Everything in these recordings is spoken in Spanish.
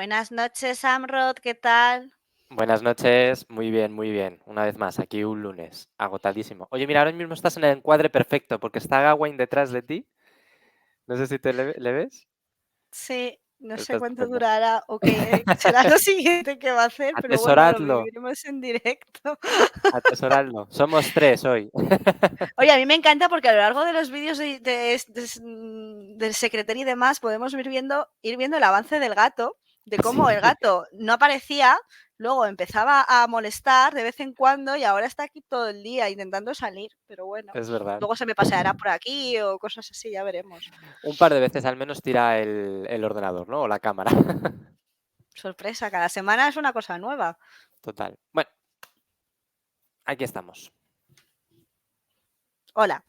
Buenas noches, Amrod, ¿qué tal? Buenas noches, muy bien, muy bien. Una vez más, aquí un lunes, agotadísimo. Oye, mira, ahora mismo estás en el encuadre perfecto porque está Gawain detrás de ti. No sé si le ves. Sí, no sé Está cuánto estupendo. durará o qué será lo siguiente que va a hacer, pero bueno, lo Atesoradlo, viviremos en directo. atesoradlo. Somos tres hoy. Oye, a mí me encanta porque a lo largo de los vídeos del secretario y demás podemos ir viendo el avance del gato, de cómo el Sí, gato no aparecía, luego empezaba a molestar de vez en cuando y ahora está aquí todo el día intentando salir, pero bueno, es verdad. luego se me paseará por aquí o cosas así, ya veremos. Un par de veces al menos tira el ordenador, ¿no? O la cámara. Sorpresa, cada semana es una cosa nueva. Total. Bueno, aquí estamos. Hola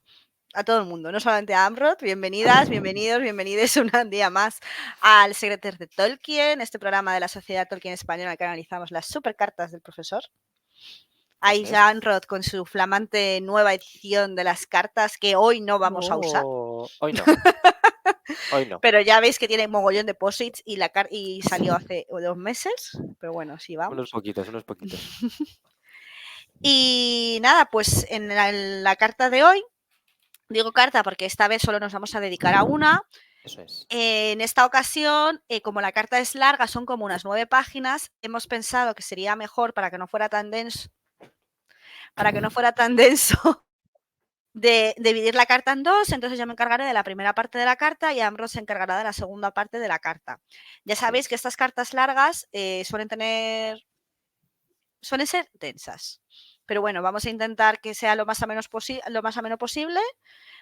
a todo el mundo, no solamente a Amrod. Bienvenidas, bienvenidos, bienvenides un día más al Secreter de Tolkien, este programa de la Sociedad Tolkien Española que analizamos las supercartas del profesor. Ahí Eso ya es. Amrod con su flamante nueva edición de las cartas que hoy no vamos a usar. No, hoy no, hoy no. Pero ya veis que tiene mogollón de posits y salió hace 2 meses. Pero bueno, sí Unos vamos. poquitos, unos poquitos. Y nada, pues en la carta de hoy, digo carta porque esta vez solo nos vamos a dedicar a una. Eso es. En esta ocasión, como la carta es larga, son como unas 9 páginas, hemos pensado que sería mejor para que no fuera tan denso, de dividir la carta en dos. Entonces yo me encargaré de la primera parte de la carta y Ambrose se encargará de la segunda parte de la carta. Ya Así sabéis que es. estas cartas largas suelen ser densas. Pero bueno, vamos a intentar que sea lo más ameno posible,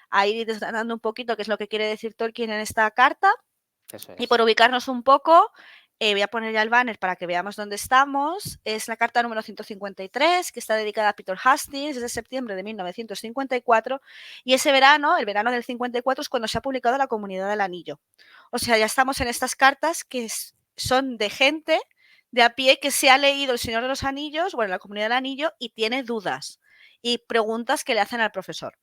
a ir desgranando un poquito qué es lo que quiere decir Tolkien en esta carta. Eso Y es. por ubicarnos un poco, voy a poner ya el banner para que veamos dónde estamos. Es la carta número 153, que está dedicada a Peter Hastings, es de septiembre de 1954. Y ese verano, el verano del 54, es cuando se ha publicado La Comunidad del Anillo. O sea, ya estamos en estas cartas que son de gente de a pie que se ha leído El Señor de los Anillos, bueno, La Comunidad del Anillo, y tiene dudas y preguntas que le hacen al profesor.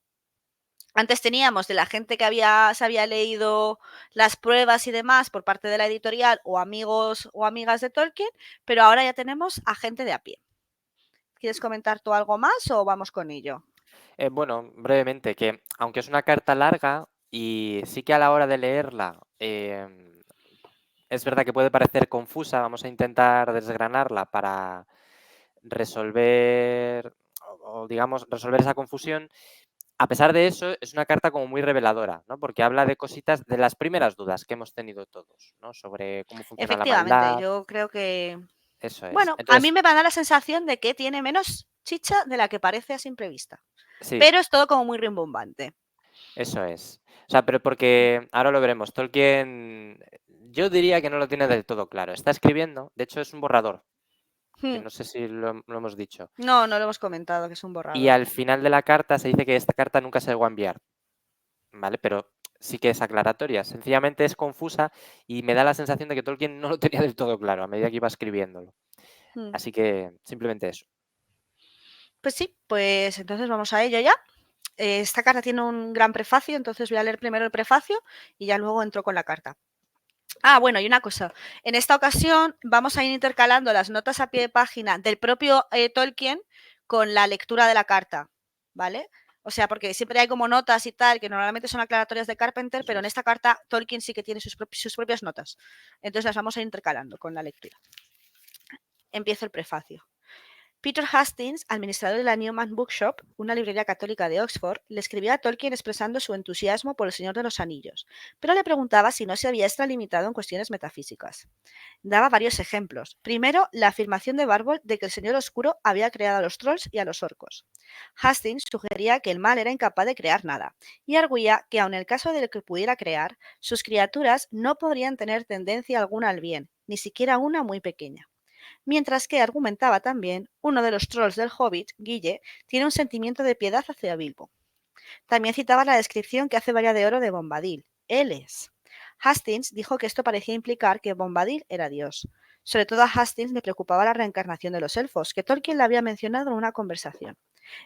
Antes teníamos de la gente que se había leído las pruebas y demás por parte de la editorial o amigos o amigas de Tolkien, pero ahora ya tenemos a gente de a pie. ¿Quieres comentar tú algo más o vamos con ello? Bueno, brevemente, que aunque es una carta larga y sí que a la hora de leerla es verdad que puede parecer confusa, vamos a intentar desgranarla para resolver o digamos resolver esa confusión. A pesar de eso, es una carta como muy reveladora, ¿no? Porque habla de cositas, de las primeras dudas que hemos tenido todos, ¿no? Sobre cómo funciona la Efectivamente, maldad, yo creo que, eso es. bueno, a mí Entonces, me va a dar la sensación de que tiene menos chicha de la que parece a simple vista, sí, pero es todo como muy rimbombante. eso es. O sea, pero porque ahora lo veremos. Tolkien, yo diría que no lo tiene del todo claro. Está escribiendo, de hecho es un borrador, que no sé si lo hemos dicho. No, no lo hemos comentado, que es un Y borrador. al final de la carta se dice que esta carta nunca se llegó a enviar, ¿vale? Pero sí que es aclaratoria. Sencillamente es confusa y me da la sensación de que Tolkien no lo tenía del todo claro a medida que iba escribiéndolo. Así que simplemente eso. Pues sí, pues entonces vamos a ello ya. Esta carta tiene un gran prefacio, entonces voy a leer primero el prefacio y ya luego entro con la carta. Ah, bueno, y una cosa. En esta ocasión vamos a ir intercalando las notas a pie de página del propio Tolkien con la lectura de la carta, ¿vale? O sea, porque siempre hay como notas y tal, que normalmente son aclaratorias de Carpenter, Eso pero en es. esta carta Tolkien sí que tiene sus propias notas. Entonces las vamos a ir intercalando con la lectura. Empiezo el prefacio. Peter Hastings, administrador de la Newman Bookshop, una librería católica de Oxford, le escribía a Tolkien expresando su entusiasmo por El Señor de los Anillos, pero le preguntaba si no se había extralimitado en cuestiones metafísicas. Daba varios ejemplos. Primero, la afirmación de Barbol de que el Señor Oscuro había creado a los trolls y a los orcos. Hastings sugería que el mal era incapaz de crear nada, y arguía que aun en el caso de que pudiera crear, sus criaturas no podrían tener tendencia alguna al bien, ni siquiera una muy pequeña. Mientras que argumentaba también, uno de los trolls del Hobbit, Guille, tiene un sentimiento de piedad hacia Bilbo. También citaba la descripción que hace Valla de Oro de Bombadil. Él es. Hastings dijo que esto parecía implicar que Bombadil era Dios. Sobre todo a Hastings le preocupaba la reencarnación de los elfos, que Tolkien le había mencionado en una conversación.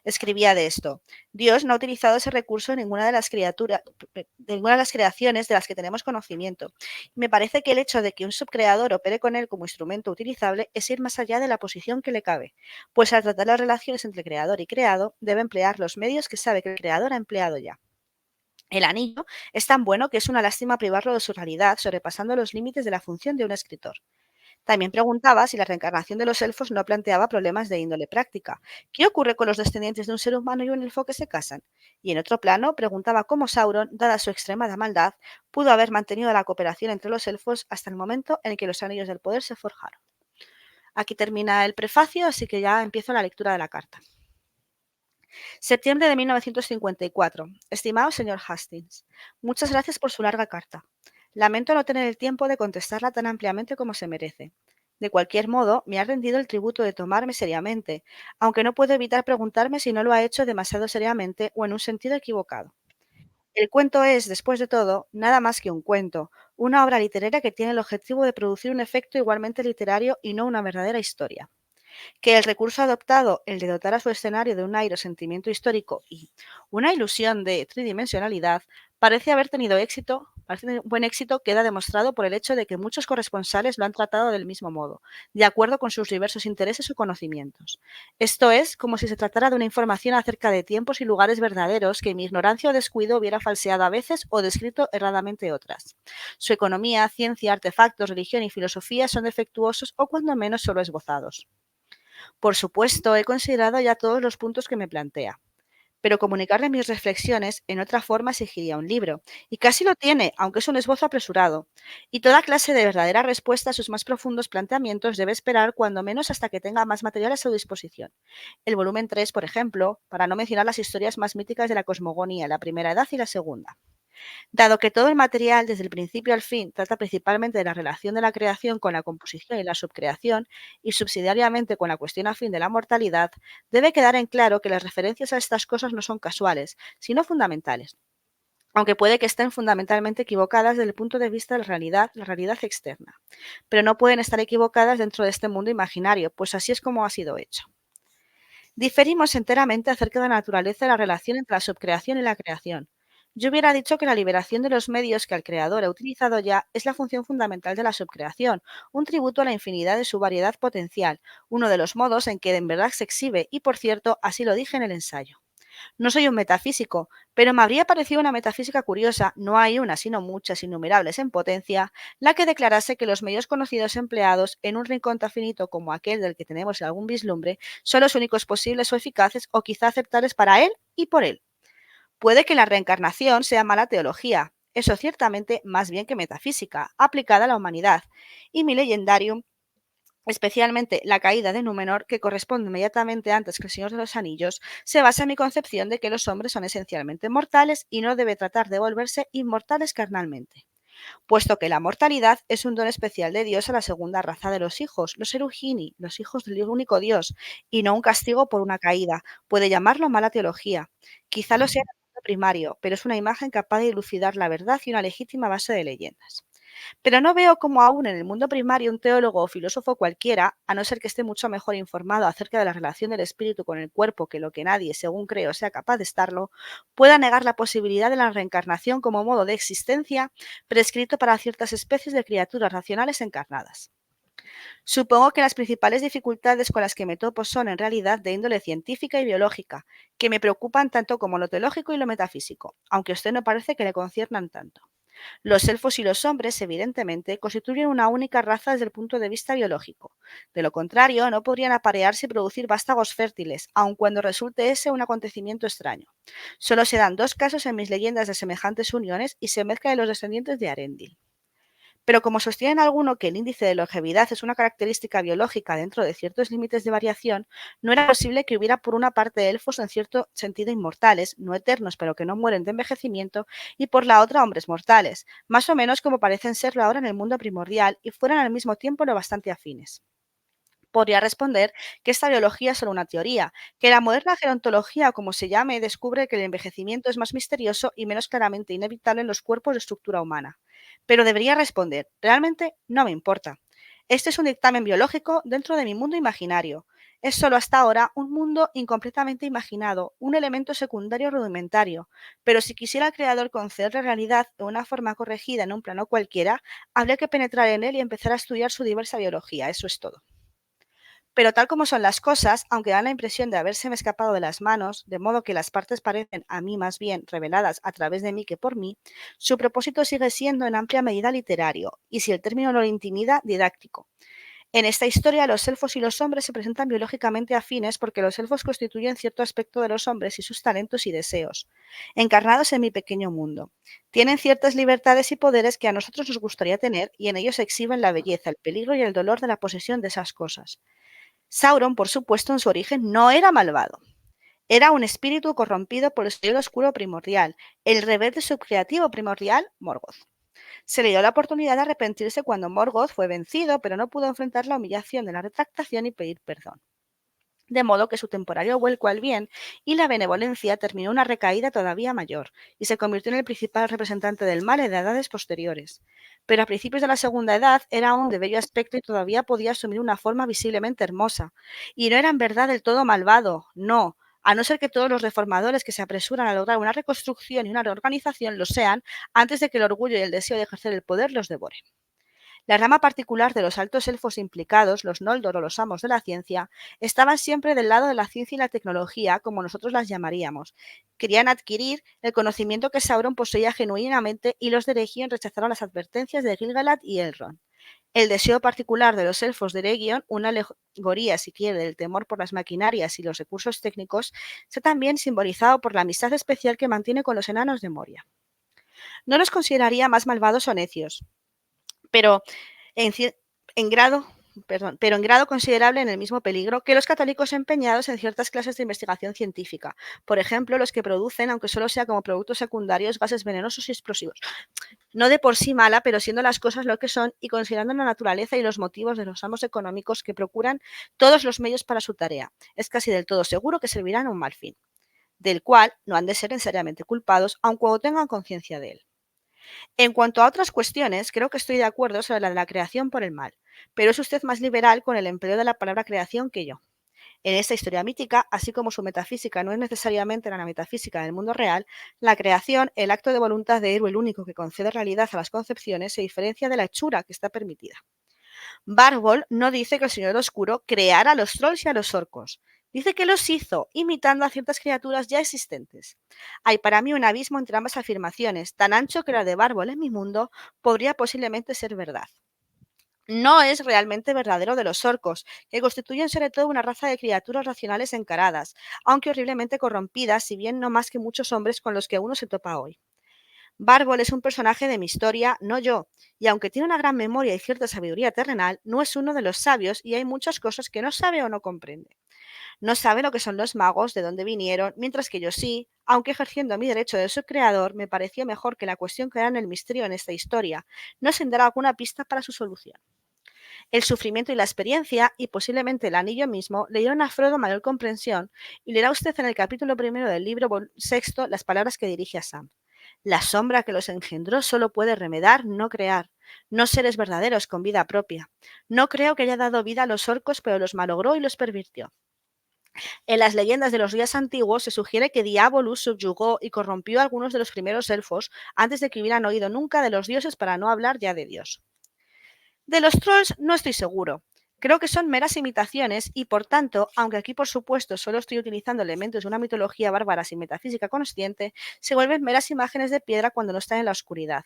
Escribía de esto: Dios no ha utilizado ese recurso en ninguna de las creaciones de las que tenemos conocimiento. Me parece que el hecho de que un subcreador opere con él como instrumento utilizable es ir más allá de la posición que le cabe, pues al tratar las relaciones entre creador y creado, debe emplear los medios que sabe que el creador ha empleado ya. El anillo es tan bueno que es una lástima privarlo de su realidad, sobrepasando los límites de la función de un escritor. También preguntaba si la reencarnación de los elfos no planteaba problemas de índole práctica. ¿Qué ocurre con los descendientes de un ser humano y un elfo que se casan? Y en otro plano, preguntaba cómo Sauron, dada su extremada maldad, pudo haber mantenido la cooperación entre los elfos hasta el momento en que los anillos del poder se forjaron. Aquí termina el prefacio, así que ya empiezo la lectura de la carta. Septiembre de 1954. Estimado señor Hastings, muchas gracias por su larga carta. Lamento no tener el tiempo de contestarla tan ampliamente como se merece. De cualquier modo, me ha rendido el tributo de tomarme seriamente, aunque no puedo evitar preguntarme si no lo ha hecho demasiado seriamente o en un sentido equivocado. El cuento es, después de todo, nada más que un cuento, una obra literaria que tiene el objetivo de producir un efecto igualmente literario y no una verdadera historia. Que el recurso adoptado, el de dotar a su escenario de un aire o sentimiento histórico y una ilusión de tridimensionalidad, parece haber tenido éxito, parece tener buen éxito, queda demostrado por el hecho de que muchos corresponsales lo han tratado del mismo modo, de acuerdo con sus diversos intereses o conocimientos. Esto es como si se tratara de una información acerca de tiempos y lugares verdaderos que mi ignorancia o descuido hubiera falseado a veces o descrito erradamente otras. Su economía, ciencia, artefactos, religión y filosofía son defectuosos o cuando menos solo esbozados. Por supuesto, he considerado ya todos los puntos que me plantea, pero comunicarle mis reflexiones en otra forma exigiría un libro, y casi lo tiene, aunque es un esbozo apresurado. Y toda clase de verdadera respuesta a sus más profundos planteamientos debe esperar cuando menos hasta que tenga más material a su disposición. El volumen 3, por ejemplo, para no mencionar las historias más míticas de la cosmogonía, la primera edad y la segunda. Dado que todo el material, desde el principio al fin, trata principalmente de la relación de la creación con la composición y la subcreación, y subsidiariamente con la cuestión afín de la mortalidad, debe quedar en claro que las referencias a estas cosas no son casuales, sino fundamentales, aunque puede que estén fundamentalmente equivocadas desde el punto de vista de la realidad externa, pero no pueden estar equivocadas dentro de este mundo imaginario, pues así es como ha sido hecho. Diferimos enteramente acerca de la naturaleza de la relación entre la subcreación y la creación. Yo hubiera dicho que la liberación de los medios que el creador ha utilizado ya es la función fundamental de la subcreación, un tributo a la infinidad de su variedad potencial, uno de los modos en que en verdad se exhibe, y por cierto, así lo dije en el ensayo. No soy un metafísico, pero me habría parecido una metafísica curiosa, no hay una, sino muchas, innumerables en potencia, la que declarase que los medios conocidos empleados en un rincón tan finito como aquel del que tenemos algún vislumbre son los únicos posibles o eficaces o quizá aceptables para él y por él. Puede que la reencarnación sea mala teología, eso ciertamente más bien que metafísica, aplicada a la humanidad, y mi leyendarium, especialmente la caída de Númenor, que corresponde inmediatamente antes que el Señor de los Anillos, se basa en mi concepción de que los hombres son esencialmente mortales y no debe tratar de volverse inmortales carnalmente, puesto que la mortalidad es un don especial de Dios a la segunda raza de los hijos, los erugini, los hijos del único Dios, y no un castigo por una caída. Puede llamarlo mala teología. Quizá lo sea en el mundo primario, pero es una imagen capaz de dilucidar la verdad y una legítima base de leyendas. Pero no veo cómo aún en el mundo primario un teólogo o filósofo cualquiera, a no ser que esté mucho mejor informado acerca de la relación del espíritu con el cuerpo que lo que nadie, según creo, sea capaz de estarlo, pueda negar la posibilidad de la reencarnación como modo de existencia prescrito para ciertas especies de criaturas racionales encarnadas. Supongo que las principales dificultades con las que me topo son en realidad de índole científica y biológica, que me preocupan tanto como lo teológico y lo metafísico, aunque a usted no parece que le conciernan tanto. Los elfos y los hombres, evidentemente, constituyen una única raza desde el punto de vista biológico. De lo contrario, no podrían aparearse y producir vástagos fértiles, aun cuando resulte ese un acontecimiento extraño. Solo se dan dos casos en mis leyendas de semejantes uniones y se mezcla de los descendientes de Arendil. Pero como sostienen alguno que el índice de longevidad es una característica biológica dentro de ciertos límites de variación, no era posible que hubiera por una parte elfos en cierto sentido inmortales, no eternos pero que no mueren de envejecimiento, y por la otra hombres mortales, más o menos como parecen serlo ahora en el mundo primordial y fueran al mismo tiempo lo bastante afines. Podría responder que esta biología es solo una teoría, que la moderna gerontología, o como se llame, descubre que el envejecimiento es más misterioso y menos claramente inevitable en los cuerpos de estructura humana. Pero debería responder, realmente no me importa. Este es un dictamen biológico dentro de mi mundo imaginario. es solo hasta ahora un mundo incompletamente imaginado, un elemento secundario rudimentario, pero si quisiera el creador concederle realidad de una forma corregida en un plano cualquiera, habría que penetrar en él y empezar a estudiar su diversa biología, eso es todo. Pero tal como son las cosas, aunque dan la impresión de habérseme escapado de las manos, de modo que las partes parecen a mí más bien reveladas a través de mí que por mí, su propósito sigue siendo en amplia medida literario, y si el término no lo intimida, didáctico. En esta historia, los elfos y los hombres se presentan biológicamente afines porque los elfos constituyen cierto aspecto de los hombres y sus talentos y deseos, encarnados en mi pequeño mundo. Tienen ciertas libertades y poderes que a nosotros nos gustaría tener y en ellos se exhiben la belleza, el peligro y el dolor de la posesión de esas cosas. Sauron, por supuesto, en su origen no era malvado. Era un espíritu corrompido por el Señor Oscuro primordial, el rebelde subcreativo primordial, Morgoth. Se le dio la oportunidad de arrepentirse cuando Morgoth fue vencido, pero no pudo enfrentar la humillación de la retractación y pedir perdón. De modo que su temporario vuelco al bien y la benevolencia terminó una recaída todavía mayor, y se convirtió en el principal representante del mal en edades posteriores. Pero a principios de la Segunda Edad era aún de bello aspecto y todavía podía asumir una forma visiblemente hermosa. Y no era en verdad del todo malvado, no, a no ser que todos los reformadores que se apresuran a lograr una reconstrucción y una reorganización lo sean antes de que el orgullo y el deseo de ejercer el poder los devoren. La rama particular de los altos elfos implicados, los Noldor o los amos de la ciencia, estaban siempre del lado de la ciencia y la tecnología, como nosotros las llamaríamos. Querían adquirir el conocimiento que Sauron poseía genuinamente y los de Eregion rechazaron las advertencias de Gil-galad y Elrond. El deseo particular de los elfos de Eregion, una alegoría, si quiere, del temor por las maquinarias y los recursos técnicos, está también simbolizado por la amistad especial que mantiene con los enanos de Moria. No los consideraría más malvados o necios, pero en, en grado pero en grado considerable en el mismo peligro que los católicos empeñados en ciertas clases de investigación científica, por ejemplo, los que producen, aunque solo sea como productos secundarios, gases venenosos y explosivos. No de por sí mala, pero siendo las cosas lo que son y considerando la naturaleza y los motivos de los amos económicos que procuran todos los medios para su tarea, es casi del todo seguro que servirán a un mal fin, del cual no han de ser necesariamente culpados, aun cuando tengan conciencia de él. En cuanto a otras cuestiones, creo que estoy de acuerdo sobre la de la creación por el mal, pero es usted más liberal con el empleo de la palabra creación que yo. En esta historia mítica, así como su metafísica no es necesariamente la metafísica del mundo real, la creación, el acto de voluntad de héroe, el único que concede realidad a las concepciones, se diferencia de la hechura que está permitida. Bárbol no dice que el Señor Oscuro creara a los trolls y a los orcos. Dice que los hizo, imitando a ciertas criaturas ya existentes. Hay para mí un abismo entre ambas afirmaciones, tan ancho que la de Bárbol en mi mundo podría posiblemente ser verdad. No es realmente verdadero de los orcos, que constituyen sobre todo una raza de criaturas racionales encaradas, aunque horriblemente corrompidas, si bien no más que muchos hombres con los que uno se topa hoy. Bárbol es un personaje de mi historia, no yo, y aunque tiene una gran memoria y cierta sabiduría terrenal, no es uno de los sabios y hay muchas cosas que no sabe o no comprende. No sabe lo que son los magos, de dónde vinieron, mientras que yo sí, aunque ejerciendo mi derecho de su creador, me pareció mejor que la cuestión quedara en el misterio en esta historia, no sin dar alguna pista para su solución. El sufrimiento y la experiencia, y posiblemente el anillo mismo, le dieron a Frodo mayor comprensión, y leerá usted en el capítulo primero del libro sexto las palabras que dirige a Sam. La sombra que los engendró solo puede remedar, no crear. No seres verdaderos con vida propia. No creo que haya dado vida a los orcos, pero los malogró y los pervirtió. En las leyendas de los días antiguos se sugiere que Diabolus subyugó y corrompió a algunos de los primeros elfos antes de que hubieran oído nunca de los dioses para no hablar ya de Dios. De los trolls no estoy seguro. Creo que son meras imitaciones y, por tanto, aunque aquí por supuesto solo estoy utilizando elementos de una mitología bárbara sin metafísica consciente, se vuelven meras imágenes de piedra cuando no están en la oscuridad.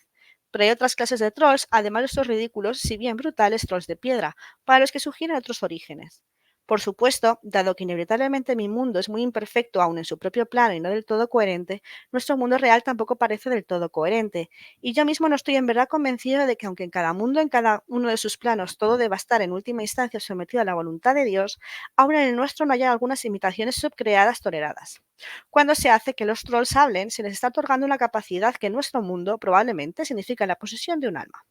Pero hay otras clases de trolls, además de estos ridículos, si bien brutales, trolls de piedra, para los que sugieren otros orígenes. Por supuesto, dado que inevitablemente mi mundo es muy imperfecto aún en su propio plano y no del todo coherente, nuestro mundo real tampoco parece del todo coherente, y yo mismo no estoy en verdad convencido de que aunque en cada mundo, en cada uno de sus planos, todo deba estar en última instancia sometido a la voluntad de Dios, aún en el nuestro no haya algunas imitaciones subcreadas toleradas. Cuando se hace que los trolls hablen, se les está otorgando una capacidad que en nuestro mundo probablemente significa la posesión de un alma.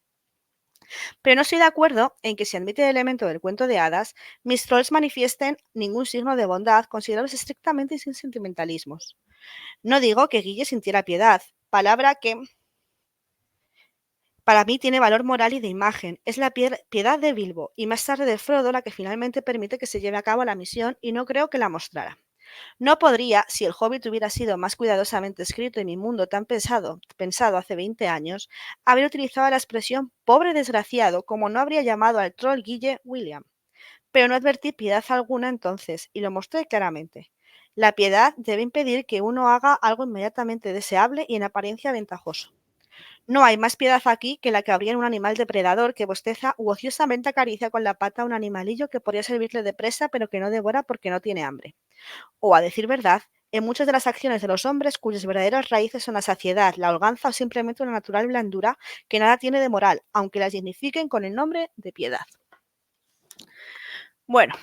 Pero no estoy de acuerdo en que se admite el elemento del cuento de hadas, mis trolls manifiesten ningún signo de bondad considerados estrictamente sin sentimentalismos. No digo que Guille sintiera piedad, palabra que Para mí tiene valor moral y de imagen. Es la piedad de Bilbo y más tarde de Frodo la que finalmente permite que se lleve a cabo la misión y no creo que la mostrara. No podría, si el Hobbit hubiera sido más cuidadosamente escrito y mi mundo tan pensado hace 20 años, haber utilizado la expresión pobre desgraciado como no habría llamado al troll Guille William. Pero no advertí piedad alguna entonces y lo mostré claramente. La piedad debe impedir que uno haga algo inmediatamente deseable y en apariencia ventajoso. No hay más piedad aquí que la que habría en un animal depredador que bosteza u ociosamente acaricia con la pata a un animalillo que podría servirle de presa pero que no devora porque no tiene hambre. O, a decir verdad, en muchas de las acciones de los hombres cuyas verdaderas raíces son la saciedad, la holganza o simplemente una natural blandura que nada tiene de moral, aunque las dignifiquen con el nombre de piedad. Bueno,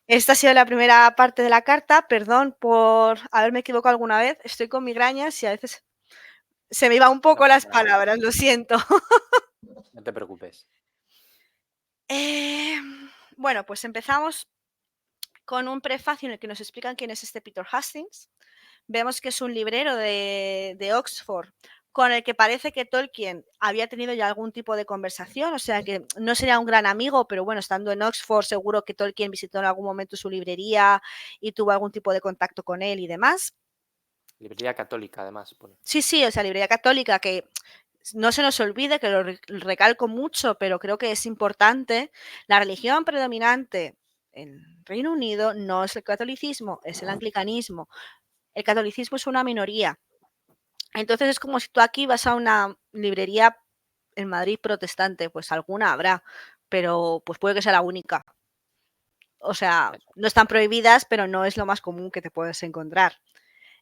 esta ha sido la primera parte de la carta. Perdón por haberme equivocado alguna vez. Estoy con migrañas y a veces se me iban un poco las palabras, lo siento. No te preocupes. Bueno, pues empezamos con un prefacio en el que nos explican quién es este Peter Hastings. Vemos que es un librero de Oxford con el que parece que Tolkien había tenido ya algún tipo de conversación, o sea que no sería un gran amigo, pero bueno, estando en Oxford seguro que Tolkien visitó en algún momento su librería y tuvo algún tipo de contacto con él y demás. Librería católica, además. Pone. Sí, o sea, librería católica, que no se nos olvide, que lo recalco mucho, pero creo que es importante. La religión predominante en Reino Unido no es el catolicismo, es el anglicanismo. El catolicismo es una minoría. Entonces es como si tú aquí vas a una librería en Madrid protestante, pues alguna habrá, pero pues puede que sea la única. O sea, no están prohibidas, pero no es lo más común que te puedes encontrar.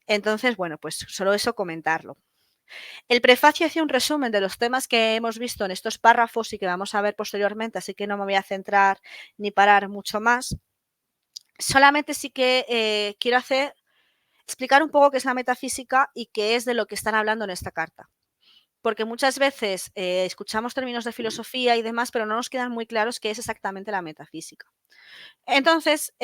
Entonces, bueno, pues solo eso comentarlo. El prefacio hace un resumen de los temas que hemos visto en estos párrafos y que vamos a ver posteriormente, así que no me voy a centrar ni parar mucho más. Solamente sí que quiero explicar un poco qué es la metafísica y qué es de lo que están hablando en esta carta. Porque muchas veces escuchamos términos de filosofía y demás, pero no nos quedan muy claros qué es exactamente la metafísica. Entonces,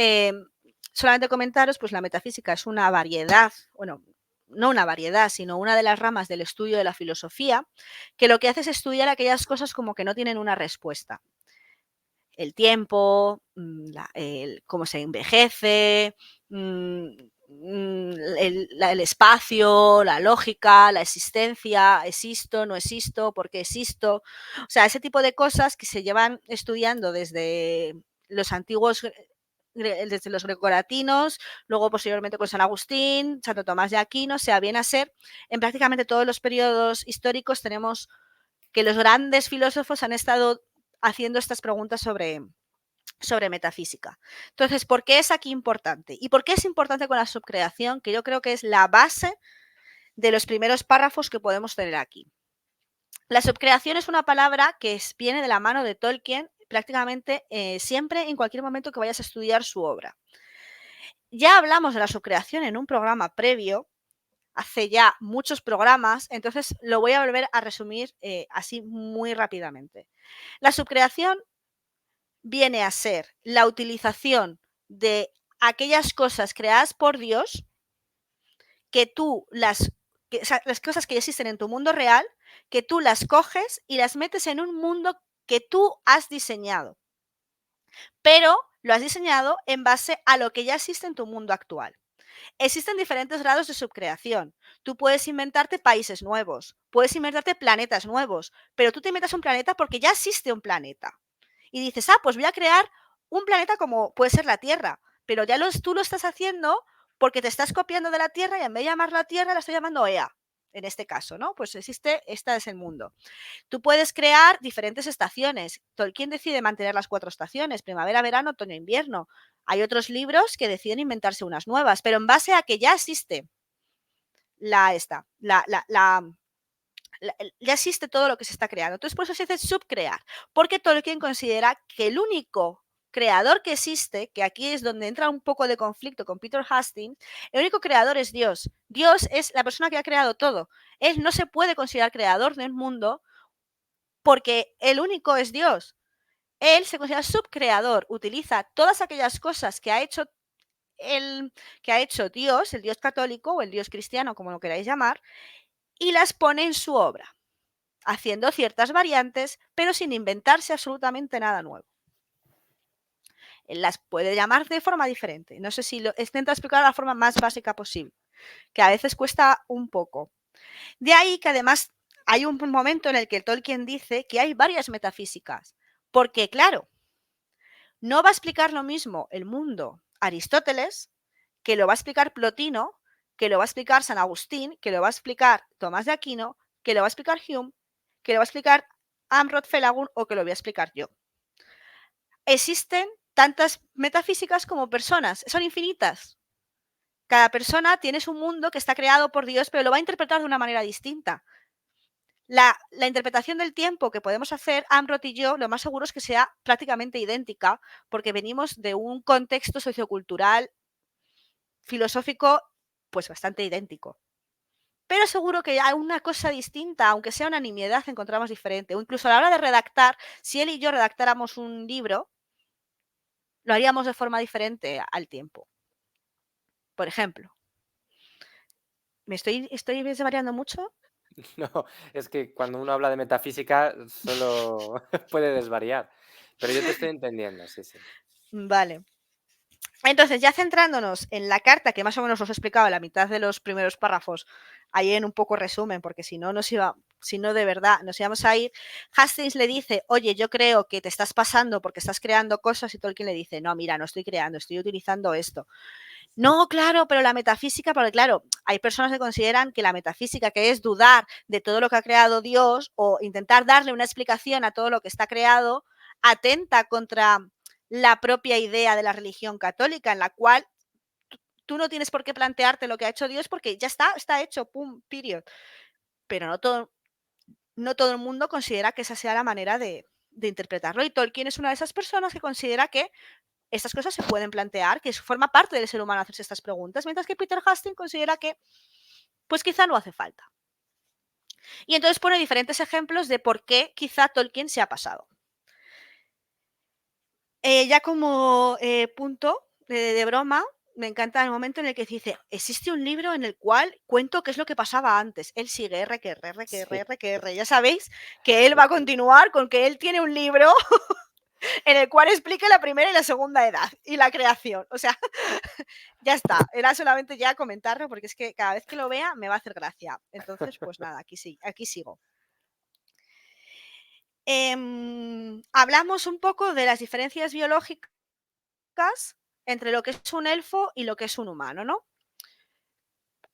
solamente comentaros, pues la metafísica es una variedad, bueno, no una variedad, sino una de las ramas del estudio de la filosofía, que lo que hace es estudiar aquellas cosas como que no tienen una respuesta. El tiempo, cómo se envejece, el espacio, la lógica, la existencia, existo, no existo, por qué existo. O sea, ese tipo de cosas que se llevan estudiando desde los antiguos, desde los grecolatinos, luego posteriormente con San Agustín, Santo Tomás de Aquino, o sea, viene a ser, en prácticamente todos los periodos históricos tenemos que los grandes filósofos han estado haciendo estas preguntas sobre metafísica. Entonces, ¿por qué es aquí importante? ¿Y por qué es importante con la subcreación? Que yo creo que es la base de los primeros párrafos que podemos tener aquí. La subcreación es una palabra que viene de la mano de Tolkien prácticamente siempre, en cualquier momento que vayas a estudiar su obra. Ya hablamos de la subcreación en un programa previo, hace ya muchos programas, entonces lo voy a volver a resumir así muy rápidamente. La subcreación viene a ser la utilización de aquellas cosas creadas por Dios, que tú las cosas que existen en tu mundo real, que tú las coges y las metes en un mundo que tú has diseñado. Pero lo has diseñado en base a lo que ya existe en tu mundo actual. Existen diferentes grados de subcreación. Tú puedes inventarte países nuevos, puedes inventarte planetas nuevos, pero tú te inventas un planeta porque ya existe un planeta. Y dices, pues voy a crear un planeta como puede ser la Tierra, pero ya tú lo estás haciendo porque te estás copiando de la Tierra y en vez de llamarla Tierra la estoy llamando Ea, en este caso, ¿no? Pues este es el mundo. Tú puedes crear diferentes estaciones. Tolkien decide mantener las 4 estaciones, primavera, verano, otoño, invierno. Hay otros libros que deciden inventarse unas nuevas, pero en base a que ya existe ya existe todo lo que se está creando. Entonces, por eso se dice subcrear, porque Tolkien considera que el único creador que existe, que aquí es donde entra un poco de conflicto con Peter Hastings, el único creador es Dios. Dios es la persona que ha creado todo. Él no se puede considerar creador de un mundo porque el único es Dios. Él se considera subcreador, utiliza todas aquellas cosas que ha hecho Dios, el Dios católico o el Dios cristiano, como lo queráis llamar, y las pone en su obra. haciendo ciertas variantes, pero sin inventarse absolutamente nada nuevo. Las puede llamar de forma diferente. No sé si lo intento explicar de la forma más básica posible, que a veces cuesta un poco. De ahí que además hay un momento en el que Tolkien dice que hay varias metafísicas, porque claro, no va a explicar lo mismo el mundo Aristóteles, que lo va a explicar Plotino, que lo va a explicar San Agustín, que lo va a explicar Tomás de Aquino, que lo va a explicar Hume, que lo va a explicar Amrod Felagund o que lo voy a explicar yo. Existen tantas metafísicas como personas, son infinitas. Cada persona tiene su mundo que está creado por Dios, pero lo va a interpretar de una manera distinta. La interpretación del tiempo que podemos hacer, Amrod y yo, lo más seguro es que sea prácticamente idéntica, porque venimos de un contexto sociocultural, filosófico, pues bastante idéntico. Pero seguro que hay una cosa distinta, aunque sea una nimiedad, encontramos diferente. O incluso a la hora de redactar, si él y yo redactáramos un libro, lo haríamos de forma diferente al tiempo. Por ejemplo, ¿me estoy desvariando mucho? No, es que cuando uno habla de metafísica solo puede desvariar, pero yo te estoy entendiendo, sí, sí. Vale. Entonces, ya centrándonos en la carta, que más o menos os he explicado en la mitad de los primeros párrafos, ahí en un poco resumen, porque si no de verdad nos íbamos a ir, Hastings le dice, oye, yo creo que te estás pasando porque estás creando cosas, y Tolkien le dice, no, mira, no estoy creando, estoy utilizando esto. No, claro, pero la metafísica, porque claro, hay personas que consideran que la metafísica, que es dudar de todo lo que ha creado Dios o intentar darle una explicación a todo lo que está creado, atenta contra la propia idea de la religión católica, en la cual tú no tienes por qué plantearte lo que ha hecho Dios porque ya está hecho, pum, period. Pero no todo el mundo considera que esa sea la manera de interpretarlo. Y Tolkien es una de esas personas que considera que estas cosas se pueden plantear, que forma parte del ser humano hacerse estas preguntas, mientras que Peter Hastings considera que, pues quizá no hace falta. Y entonces pone diferentes ejemplos de por qué quizá Tolkien se ha pasado. Ya como punto de broma, me encanta el momento en el que dice, existe un libro en el cual cuento qué es lo que pasaba antes. Él sigue R, que R, R, que R, R, que R. Ya sabéis que él va a continuar con que él tiene un libro en el cual explica la primera y la segunda edad y la creación. O sea, ya está. Era solamente ya comentarlo porque es que cada vez que lo vea me va a hacer gracia. Entonces, pues nada, aquí sigo. Hablamos un poco de las diferencias biológicas entre lo que es un elfo y lo que es un humano, ¿no?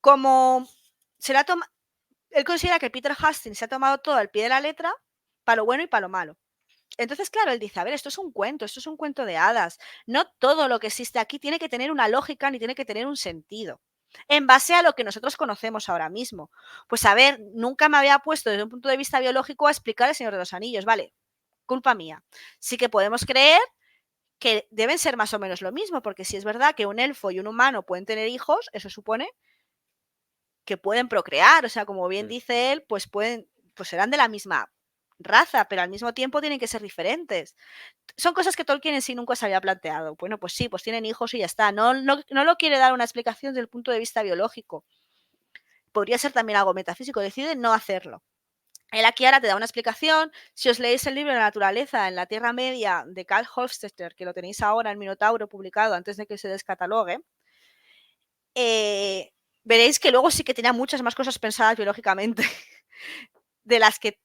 Como se la toma, él considera que Peter Hastings se ha tomado todo al pie de la letra, para lo bueno y para lo malo. Entonces, claro, él dice, a ver, esto es un cuento de hadas. No todo lo que existe aquí tiene que tener una lógica ni tiene que tener un sentido. En base a lo que nosotros conocemos ahora mismo. Pues a ver, nunca me había puesto desde un punto de vista biológico a explicar el Señor de los Anillos, vale, culpa mía. Sí que podemos creer que deben ser más o menos lo mismo, porque si es verdad que un elfo y un humano pueden tener hijos, eso supone que pueden procrear, o sea, como bien dice él, pues serán de la misma raza, pero al mismo tiempo tienen que ser diferentes. Son cosas que Tolkien en sí nunca se había planteado. Bueno, pues sí, pues tienen hijos y ya está. No lo quiere dar una explicación desde el punto de vista biológico. Podría ser también algo metafísico, decide no hacerlo. Él aquí ahora te da una explicación. Si os leéis el libro de la naturaleza en la Tierra Media de Carl Hofstadter, que lo tenéis ahora en Minotauro publicado antes de que se descatalogue, veréis que luego sí que tenía muchas más cosas pensadas biológicamente de las que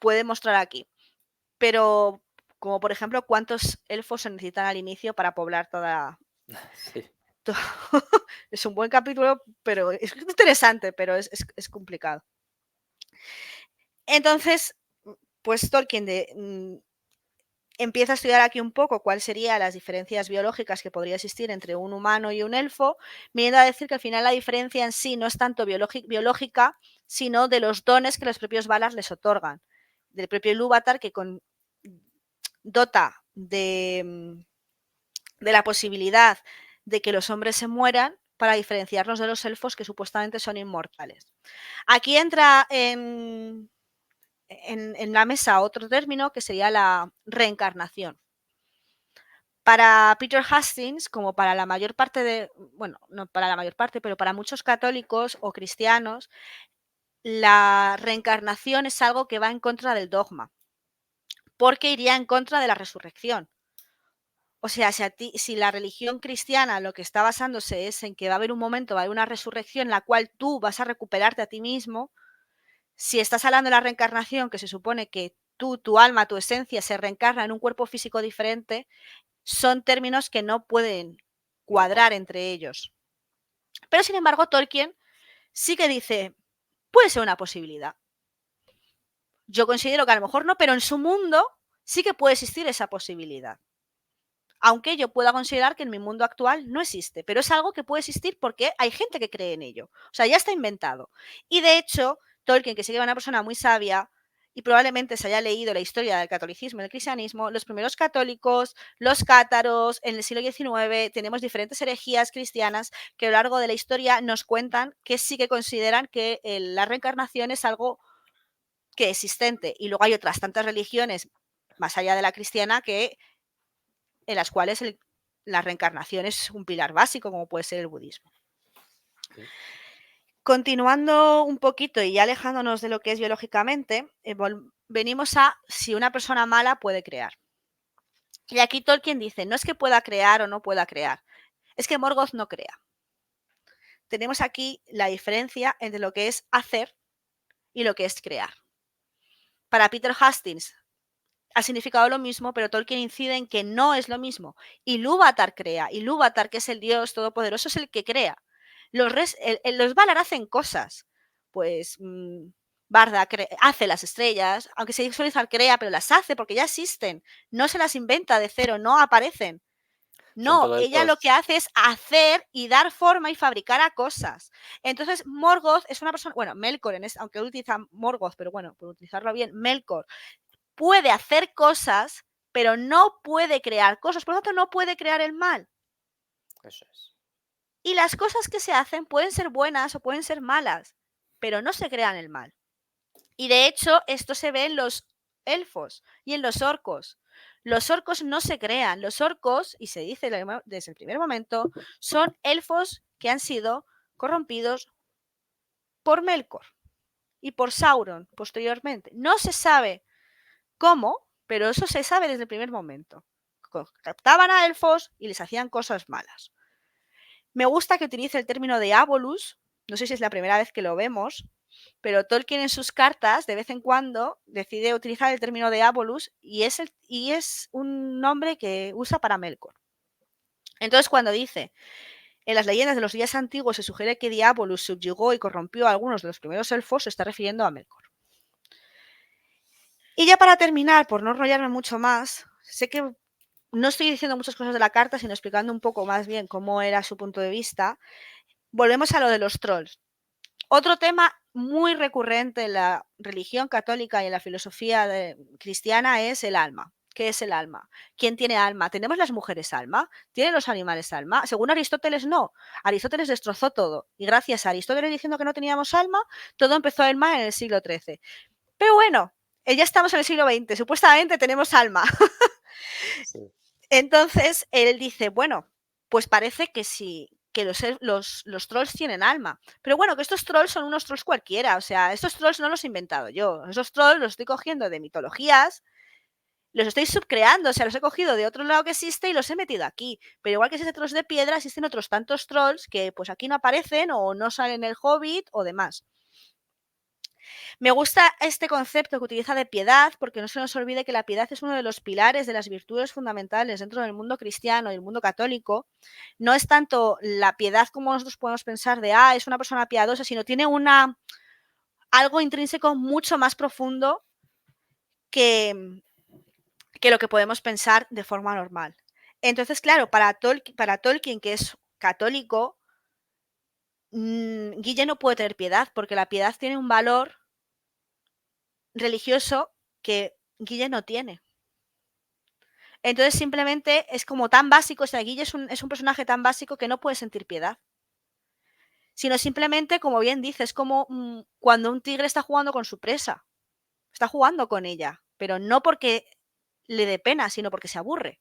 puede mostrar aquí. Pero, como por ejemplo, ¿cuántos elfos se necesitan al inicio para poblar toda? Sí. Es un buen capítulo, pero es interesante, pero es complicado. Entonces, pues Tolkien empieza a estudiar aquí un poco cuáles serían las diferencias biológicas que podría existir entre un humano y un elfo, viniendo a decir que al final la diferencia en sí no es tanto biológica, sino de los dones que los propios Valar les otorgan. Del propio Ilúvatar, que dota de la posibilidad de que los hombres se mueran para diferenciarlos de los elfos que supuestamente son inmortales. Aquí entra en la mesa otro término que sería la reencarnación. Para Peter Hastings, como para la mayor parte no para la mayor parte, pero para muchos católicos o cristianos, la reencarnación es algo que va en contra del dogma, porque iría en contra de la resurrección. O sea, si la religión cristiana lo que está basándose es en que va a haber un momento, va a haber una resurrección en la cual tú vas a recuperarte a ti mismo, si estás hablando de la reencarnación, que se supone que tú, tu alma, tu esencia se reencarna en un cuerpo físico diferente, son términos que no pueden cuadrar entre ellos. Pero sin embargo, Tolkien sí que dice, puede ser una posibilidad. Yo considero que a lo mejor no, pero en su mundo sí que puede existir esa posibilidad. Aunque yo pueda considerar que en mi mundo actual no existe, pero es algo que puede existir porque hay gente que cree en ello. O sea, ya está inventado. Y de hecho, Tolkien, que sigue una persona muy sabia y probablemente se haya leído la historia del catolicismo y del cristianismo, los primeros católicos, los cátaros, en el siglo XIX tenemos diferentes herejías cristianas que a lo largo de la historia nos cuentan que sí que consideran que la reencarnación es algo que existente. Y luego hay otras tantas religiones más allá de la cristiana en las cuales la reencarnación es un pilar básico, como puede ser el budismo. Sí. Continuando un poquito y ya alejándonos de lo que es biológicamente, venimos a si una persona mala puede crear. Y aquí Tolkien dice, no es que pueda crear o no pueda crear, es que Morgoth no crea. Tenemos aquí la diferencia entre lo que es hacer y lo que es crear. Para Peter Hastings ha significado lo mismo, pero Tolkien incide en que no es lo mismo. Ilúvatar crea. Ilúvatar, que es el dios todopoderoso, es el que crea. Los Valar hacen cosas. Pues Barda hace las estrellas, aunque se suele decir crea, pero las hace porque ya existen. No se las inventa de cero, no aparecen. No, ella lo que hace es hacer y dar forma y fabricar a cosas. Entonces, Morgoth es una persona, bueno, Melkor, aunque utiliza Morgoth, pero bueno, por utilizarlo bien, Melkor puede hacer cosas, pero no puede crear cosas, por lo tanto no puede crear el mal. Eso es. Y las cosas que se hacen pueden ser buenas o pueden ser malas, pero no se crean el mal. Y de hecho, esto se ve en los elfos y en los orcos. Los orcos no se crean, los orcos, y se dice desde el primer momento, son elfos que han sido corrompidos por Melkor y por Sauron posteriormente. No se sabe cómo, pero eso se sabe desde el primer momento. Captaban a elfos y les hacían cosas malas. Me gusta que utilice el término de Abolus, no sé si es la primera vez que lo vemos, pero Tolkien en sus cartas de vez en cuando decide utilizar el término de Abolus y es un nombre que usa para Melkor. Entonces cuando dice, en las leyendas de los días antiguos se sugiere que Diabolus subyugó y corrompió a algunos de los primeros elfos, se está refiriendo a Melkor. Y ya para terminar, por no enrollarme mucho más, sé que no estoy diciendo muchas cosas de la carta, sino explicando un poco más bien cómo era su punto de vista. Volvemos a lo de los trolls. Otro tema muy recurrente en la religión católica y en la filosofía cristiana es el alma. ¿Qué es el alma? ¿Quién tiene alma? ¿Tenemos las mujeres alma? ¿Tienen los animales alma? Según Aristóteles, no. Aristóteles destrozó todo. Y gracias a Aristóteles diciendo que no teníamos alma, todo empezó a ir mal en el siglo XIII. Pero bueno, ya estamos en el siglo XX. Supuestamente tenemos alma. Sí. Entonces, él dice, bueno, pues parece que sí, que los trolls tienen alma. Pero bueno, que estos trolls son unos trolls cualquiera. O sea, estos trolls no los he inventado yo. Esos trolls los estoy cogiendo de mitologías, los estoy subcreando. O sea, los he cogido de otro lado que existe y los he metido aquí. Pero igual que existen trolls de piedra, existen otros tantos trolls que pues aquí no aparecen o no salen en el Hobbit o demás. Me gusta este concepto que utiliza de piedad, porque no se nos olvide que la piedad es uno de los pilares de las virtudes fundamentales dentro del mundo cristiano y el mundo católico. No es tanto la piedad como nosotros podemos pensar de, es una persona piadosa, sino tiene algo intrínseco mucho más profundo que lo que podemos pensar de forma normal. Entonces, claro, para Tolkien, que es católico, Guille no puede tener piedad, porque la piedad tiene un valor religioso que Guille no tiene. Entonces simplemente es como tan básico, o sea, Guille es un personaje tan básico que no puede sentir piedad. Sino simplemente, como bien dice, es como cuando un tigre está jugando con su presa. Está jugando con ella, pero no porque le dé pena, sino porque se aburre.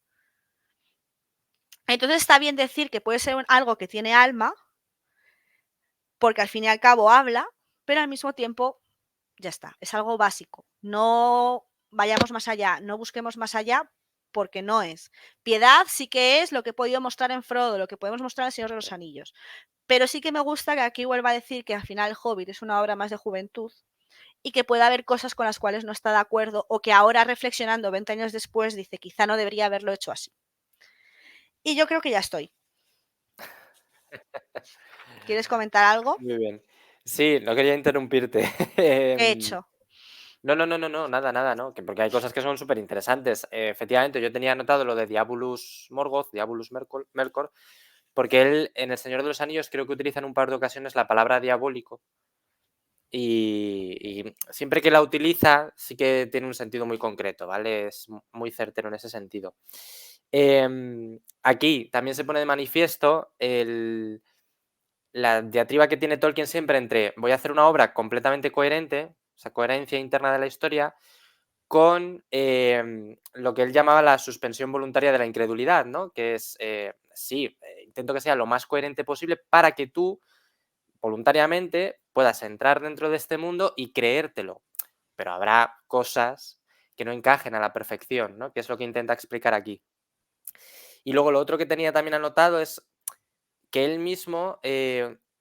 Entonces está bien decir que puede ser algo que tiene alma, porque al fin y al cabo habla, pero al mismo tiempo ya está, es algo básico. No vayamos más allá, no busquemos más allá porque no es. Piedad sí que es lo que he podido mostrar en Frodo, lo que podemos mostrar en El Señor de los Anillos. Pero sí que me gusta que aquí vuelva a decir que al final El Hobbit es una obra más de juventud y que pueda haber cosas con las cuales no está de acuerdo o que ahora reflexionando 20 años después dice quizá no debería haberlo hecho así. Y yo creo que ya estoy. ¿Quieres comentar algo? Muy bien. Sí, no quería interrumpirte. ¿Qué he Em, hecho? no, nada, no, porque hay cosas que son súper interesantes. Efectivamente, yo tenía anotado lo de Diabolus Morgoth, Diabolus Melkor, porque él en El Señor de los Anillos creo que utiliza en un par de ocasiones la palabra diabólico y siempre que la utiliza sí que tiene un sentido muy concreto, ¿vale? Es muy certero en ese sentido. Aquí también se pone de manifiesto la diatriba que tiene Tolkien siempre entre voy a hacer una obra completamente coherente, o sea, coherencia interna de la historia, con lo que él llamaba la suspensión voluntaria de la incredulidad, ¿no? Que es, intento que sea lo más coherente posible para que tú voluntariamente puedas entrar dentro de este mundo y creértelo. Pero habrá cosas que no encajen a la perfección, ¿no? Que es lo que intenta explicar aquí. Y luego lo otro que tenía también anotado es que él mismo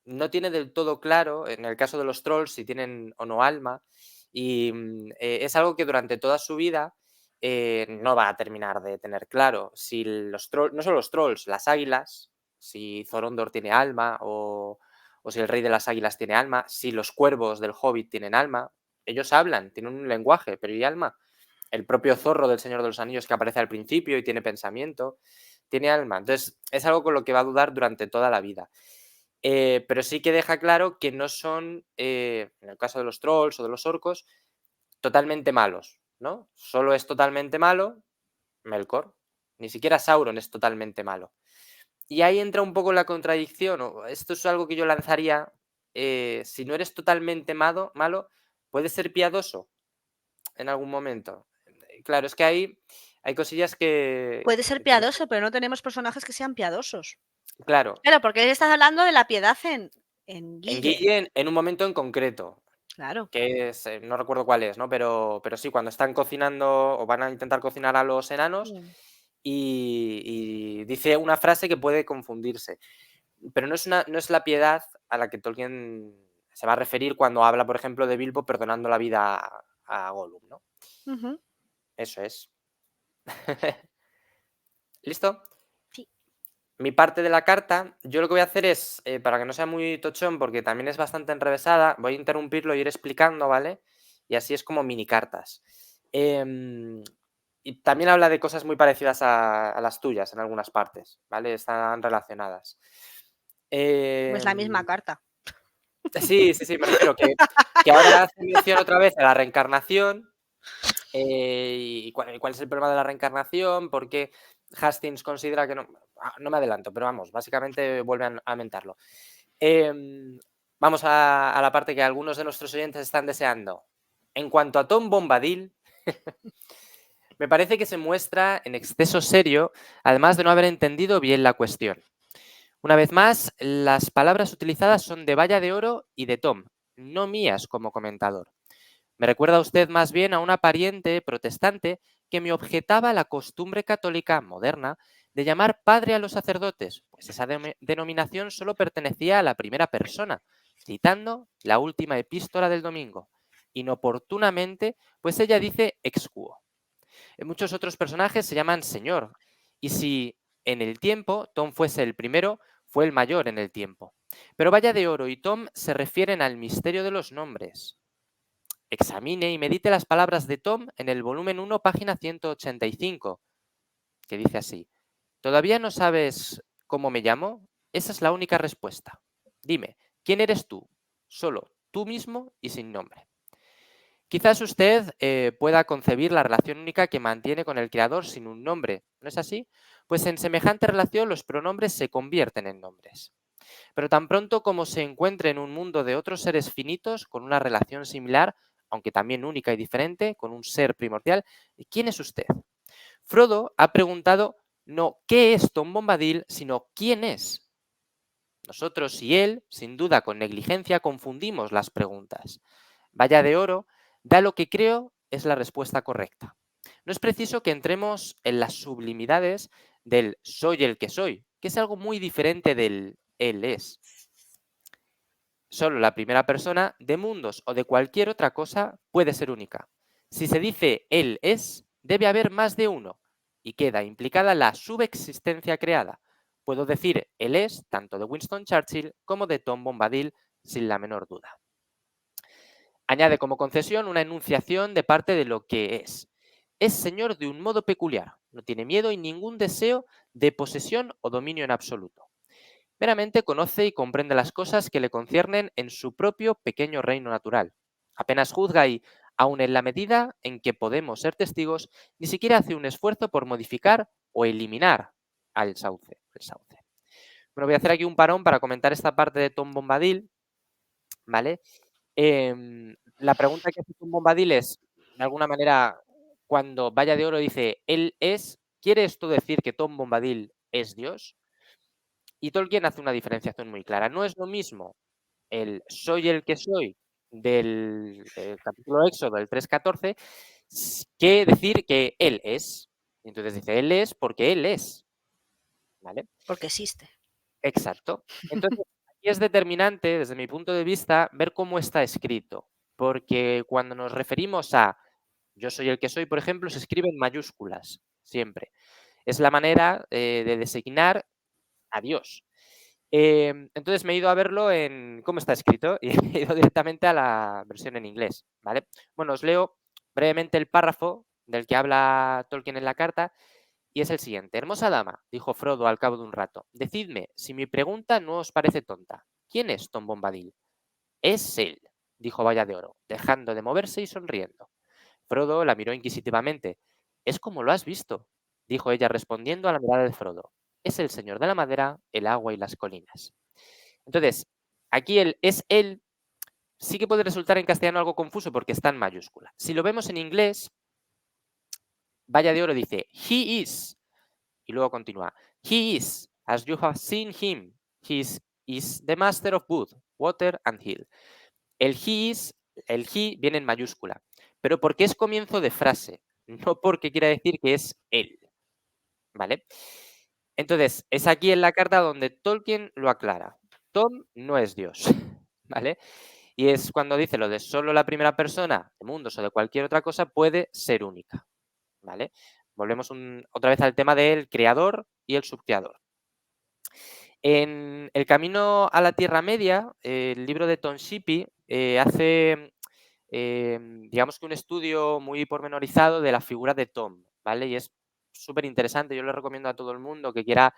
no tiene del todo claro, en el caso de los trolls, si tienen o no alma, y es algo que durante toda su vida no va a terminar de tener claro. Si los trolls, no solo los trolls, las águilas, si Zorondor tiene alma o si el rey de las águilas tiene alma, si los cuervos del Hobbit tienen alma, ellos hablan, tienen un lenguaje, pero ¿y alma? El propio zorro del Señor de los Anillos que aparece al principio y tiene pensamiento, tiene alma. Entonces, es algo con lo que va a dudar durante toda la vida. Pero sí que deja claro que no son, en el caso de los trolls o de los orcos, totalmente malos, ¿no? Solo es totalmente malo Melkor. Ni siquiera Sauron es totalmente malo. Y ahí entra un poco la contradicción. Esto es algo que yo lanzaría. Si no eres totalmente malo, puedes ser piadoso en algún momento. Claro, es que ahí hay cosillas Puede ser piadoso, pero no tenemos personajes que sean piadosos. Claro. Claro, porque él está hablando de la piedad en En Guille. Guille, en un momento en concreto, Claro. que es, no recuerdo cuál es, ¿no? Pero sí, cuando están cocinando o van a intentar cocinar a los enanos Mm. y dice una frase que puede confundirse. Pero no es la piedad a la que Tolkien se va a referir cuando habla, por ejemplo, de Bilbo perdonando la vida a Gollum, ¿no? Ujú. Eso es. ¿Listo? Sí. Mi parte de la carta, yo lo que voy a hacer es, para que no sea muy tochón, porque también es bastante enrevesada, voy a interrumpirlo y ir explicando, ¿vale? Y así es como mini cartas. Y también habla de cosas muy parecidas a las tuyas en algunas partes, ¿vale? Están relacionadas. Es la misma carta. Sí, me refiero que ahora hace mención otra vez a la reencarnación. ¿Y cuál es el problema de la reencarnación? ¿Por qué Hastings considera que no? No me adelanto, pero vamos, básicamente vuelve a mentarlo. Vamos a la parte que algunos de nuestros oyentes están deseando. En cuanto a Tom Bombadil, me parece que se muestra en exceso serio, además de no haber entendido bien la cuestión. Una vez más, las palabras utilizadas son de Valla de Oro y de Tom, no mías como comentador. Me recuerda usted más bien a una pariente protestante que me objetaba la costumbre católica moderna de llamar padre a los sacerdotes, pues esa denominación solo pertenecía a la primera persona, citando la última epístola del domingo. Inoportunamente, pues ella dice ex quo. Muchos otros personajes se llaman señor, y si en el tiempo Tom fuese el primero, fue el mayor en el tiempo. Pero Valla de Oro y Tom se refieren al misterio de los nombres. Examine y medite las palabras de Tom en el volumen 1, página 185, que dice así: ¿Todavía no sabes cómo me llamo? Esa es la única respuesta. Dime, ¿quién eres tú? Solo tú mismo y sin nombre. Quizás usted pueda concebir la relación única que mantiene con el creador sin un nombre, ¿no es así? Pues en semejante relación los pronombres se convierten en nombres. Pero tan pronto como se encuentre en un mundo de otros seres finitos con una relación similar, aunque también única y diferente, con un ser primordial, ¿quién es usted? Frodo ha preguntado no qué es Tom Bombadil, sino quién es. Nosotros y él, sin duda con negligencia, confundimos las preguntas. Valla de Oro da lo que creo es la respuesta correcta. No es preciso que entremos en las sublimidades del soy el que soy, que es algo muy diferente del él es. Solo la primera persona de mundos o de cualquier otra cosa puede ser única. Si se dice él es, debe haber más de uno y queda implicada la subexistencia creada. Puedo decir él es tanto de Winston Churchill como de Tom Bombadil sin la menor duda. Añade como concesión una enunciación de parte de lo que es. Es señor de un modo peculiar, no tiene miedo y ningún deseo de posesión o dominio en absoluto. Meramente conoce y comprende las cosas que le conciernen en su propio pequeño reino natural. Apenas juzga y, aun en la medida en que podemos ser testigos, ni siquiera hace un esfuerzo por modificar o eliminar al sauce. El sauce. Bueno, voy a hacer aquí un parón para comentar esta parte de Tom Bombadil, ¿vale? La pregunta que hace Tom Bombadil es, de alguna manera, cuando Valla de Oro dice, él es, ¿quiere esto decir que Tom Bombadil es Dios? Y Tolkien hace una diferenciación muy clara. No es lo mismo el soy el que soy del capítulo Éxodo, el 3.14, que decir que él es. Entonces dice, él es porque él es. ¿Vale? Porque existe. Exacto. Entonces, aquí es determinante, desde mi punto de vista, ver cómo está escrito. Porque cuando nos referimos a yo soy el que soy, por ejemplo, se escribe en mayúsculas, siempre. Es la manera de designar a Dios. Entonces me he ido a verlo en cómo está escrito y he ido directamente a la versión en inglés, ¿vale? Bueno, os leo brevemente el párrafo del que habla Tolkien en la carta y es el siguiente. Hermosa dama, dijo Frodo al cabo de un rato, decidme si mi pregunta no os parece tonta. ¿Quién es Tom Bombadil? Es él, dijo Valla de Oro, dejando de moverse y sonriendo. Frodo la miró inquisitivamente. Es como lo has visto, dijo ella respondiendo a la mirada de Frodo. Es el señor de la madera, el agua y las colinas. Entonces, aquí el es él sí que puede resultar en castellano algo confuso porque está en mayúscula. Si lo vemos en inglés, Valla de Oro dice, he is, y luego continúa, he is, as you have seen him, he is the master of wood, water and hill. El he viene en mayúscula, pero porque es comienzo de frase, no porque quiera decir que es él, ¿vale? Entonces, es aquí en la carta donde Tolkien lo aclara. Tom no es Dios, ¿vale? Y es cuando dice lo de solo la primera persona de mundos o de cualquier otra cosa puede ser única, ¿vale? Volvemos otra vez al tema del creador y el subcreador. En El camino a la Tierra Media, el libro de Tom Shippey hace, digamos que un estudio muy pormenorizado de la figura de Tom, ¿vale? Y es súper interesante, yo le recomiendo a todo el mundo que quiera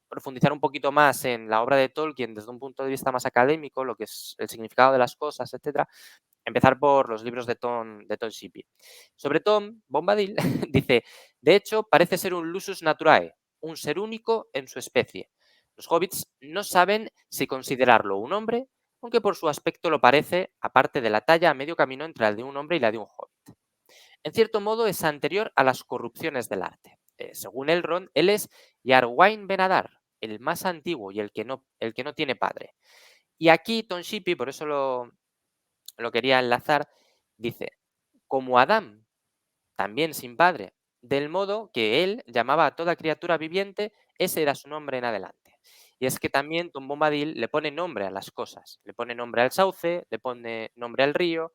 profundizar un poquito más en la obra de Tolkien desde un punto de vista más académico, lo que es el significado de las cosas, etcétera, empezar por los libros de Tom Shippey. Sobre Tom Bombadil dice, de hecho, parece ser un lusus naturae, un ser único en su especie. Los hobbits no saben si considerarlo un hombre, aunque por su aspecto lo parece, aparte de la talla a medio camino entre la de un hombre y la de un hobbit. En cierto modo es anterior a las corrupciones del arte. Según Elrond, él es Yarwain Ben-Adar, el más antiguo y el que no tiene padre. Y aquí Tom Shippey, por eso lo quería enlazar, dice, como Adán, también sin padre, del modo que él llamaba a toda criatura viviente, ese era su nombre en adelante. Y es que también Tom Bombadil le pone nombre a las cosas, le pone nombre al sauce, le pone nombre al río,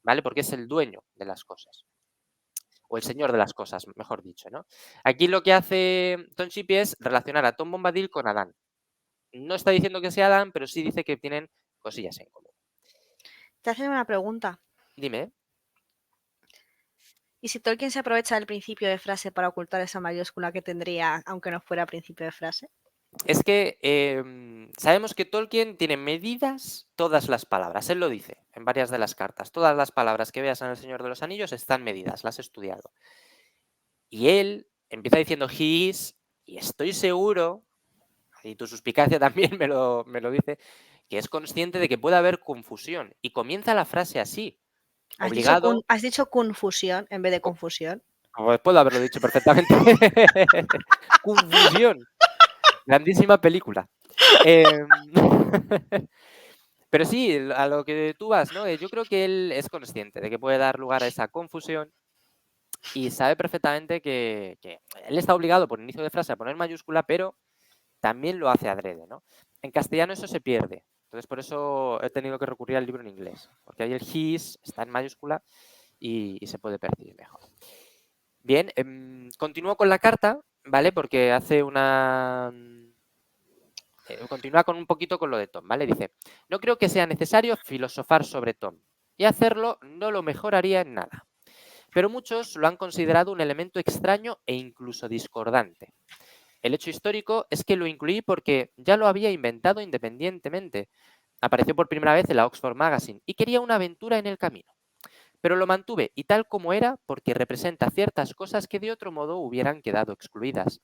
¿vale? Porque es el dueño de las cosas. O el señor de las cosas, mejor dicho, ¿no? Aquí lo que hace Tom Shippey es relacionar a Tom Bombadil con Adán. No está diciendo que sea Adán, pero sí dice que tienen cosillas en común. Te hacen una pregunta. Dime. ¿Y si Tolkien se aprovecha del principio de frase para ocultar esa mayúscula que tendría, aunque no fuera principio de frase? Es que sabemos que Tolkien tiene medidas todas las palabras. Él lo dice en varias de las cartas. Todas las palabras que veas en El Señor de los Anillos están medidas, las he estudiado. Y él empieza diciendo he is, y estoy seguro, y tu suspicacia también me lo dice, que es consciente de que puede haber confusión. Y comienza la frase así. Obligado. Has dicho confusión en vez de confusión. Pues puedo haberlo dicho perfectamente. Confusión. Grandísima película. Pero sí, a lo que tú vas, ¿no? Yo creo que él es consciente de que puede dar lugar a esa confusión y sabe perfectamente que él está obligado por inicio de frase a poner mayúscula, pero también lo hace adrede, ¿no? En castellano eso se pierde. Entonces, por eso he tenido que recurrir al libro en inglés, porque ahí el his está en mayúscula y se puede percibir mejor. Bien, continúo con la carta, ¿vale? Porque hace una... continúa con un poquito con lo de Tom, ¿vale? Dice, no creo que sea necesario filosofar sobre Tom, y hacerlo no lo mejoraría en nada. Pero muchos lo han considerado un elemento extraño e incluso discordante. El hecho histórico es que lo incluí porque ya lo había inventado independientemente. Apareció por primera vez en la Oxford Magazine y quería una aventura en el camino. Pero lo mantuve y tal como era porque representa ciertas cosas que de otro modo hubieran quedado excluidas.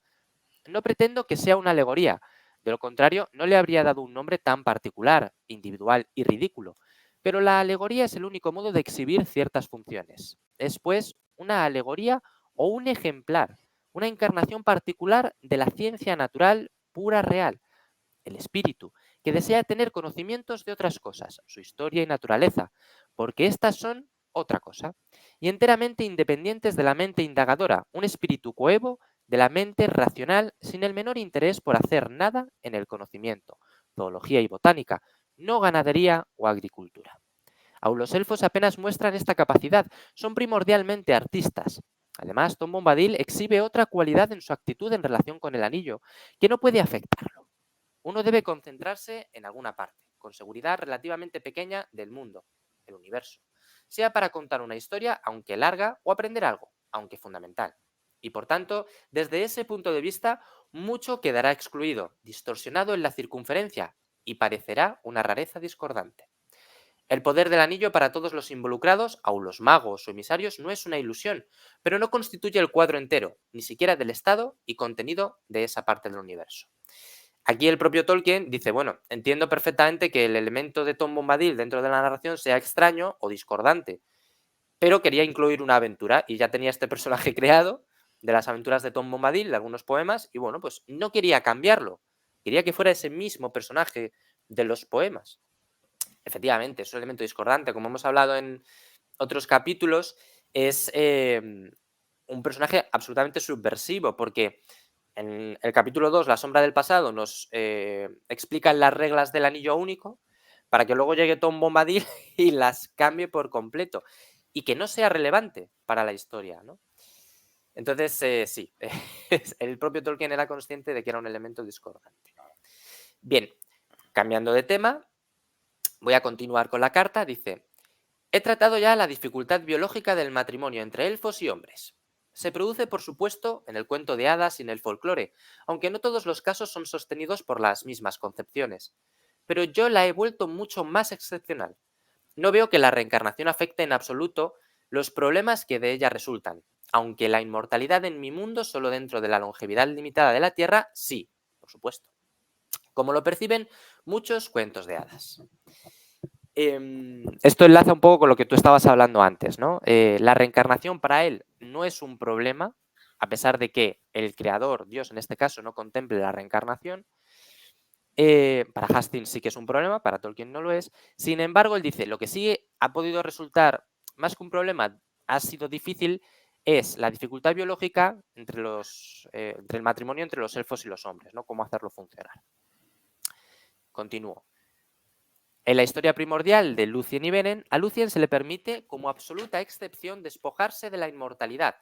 No pretendo que sea una alegoría, de lo contrario no le habría dado un nombre tan particular, individual y ridículo. Pero la alegoría es el único modo de exhibir ciertas funciones. Es pues una alegoría o un ejemplar, una encarnación particular de la ciencia natural pura real, el espíritu, que desea tener conocimientos de otras cosas, su historia y naturaleza, porque éstas son otra cosa, y enteramente independientes de la mente indagadora, un espíritu coevo de la mente racional sin el menor interés por hacer nada en el conocimiento, zoología y botánica, no ganadería o agricultura. Aun los elfos apenas muestran esta capacidad, son primordialmente artistas. Además, Tom Bombadil exhibe otra cualidad en su actitud en relación con el anillo, que no puede afectarlo. Uno debe concentrarse en alguna parte, con seguridad relativamente pequeña del mundo, el universo, sea para contar una historia, aunque larga, o aprender algo, aunque fundamental. Y por tanto, desde ese punto de vista, mucho quedará excluido, distorsionado en la circunferencia, y parecerá una rareza discordante. El poder del anillo para todos los involucrados, aun los magos o emisarios, no es una ilusión, pero no constituye el cuadro entero, ni siquiera del estado y contenido de esa parte del universo. Aquí el propio Tolkien dice, bueno, entiendo perfectamente que el elemento de Tom Bombadil dentro de la narración sea extraño o discordante, pero quería incluir una aventura y ya tenía este personaje creado de las aventuras de Tom Bombadil, de algunos poemas, y bueno, pues no quería cambiarlo, quería que fuera ese mismo personaje de los poemas. Efectivamente, es un elemento discordante, como hemos hablado en otros capítulos, es un personaje absolutamente subversivo, porque en el capítulo 2, La sombra del pasado, nos explican las reglas del anillo único para que luego llegue Tom Bombadil y las cambie por completo y que no sea relevante para la historia, ¿no? Entonces, sí, el propio Tolkien era consciente de que era un elemento discordante. Bien, cambiando de tema, voy a continuar con la carta. Dice, he tratado ya la dificultad biológica del matrimonio entre elfos y hombres. Se produce, por supuesto, en el cuento de hadas y en el folclore, aunque no todos los casos son sostenidos por las mismas concepciones. Pero yo la he vuelto mucho más excepcional. No veo que la reencarnación afecte en absoluto los problemas que de ella resultan, aunque la inmortalidad en mi mundo, solo dentro de la longevidad limitada de la Tierra, sí, por supuesto, como lo perciben muchos cuentos de hadas. Esto enlaza un poco con lo que tú estabas hablando antes, ¿no? La reencarnación para él no es un problema, a pesar de que el creador, Dios en este caso, no contemple la reencarnación. Para Hastings sí que es un problema, para Tolkien no lo es. Sin embargo, él dice, lo que sí ha podido resultar más que un problema, ha sido difícil, es la dificultad biológica entre el matrimonio entre los elfos y los hombres, ¿no? Cómo hacerlo funcionar. Continúo. En la historia primordial de Lúthien y Beren, a Lúthien se le permite, como absoluta excepción, despojarse de la inmortalidad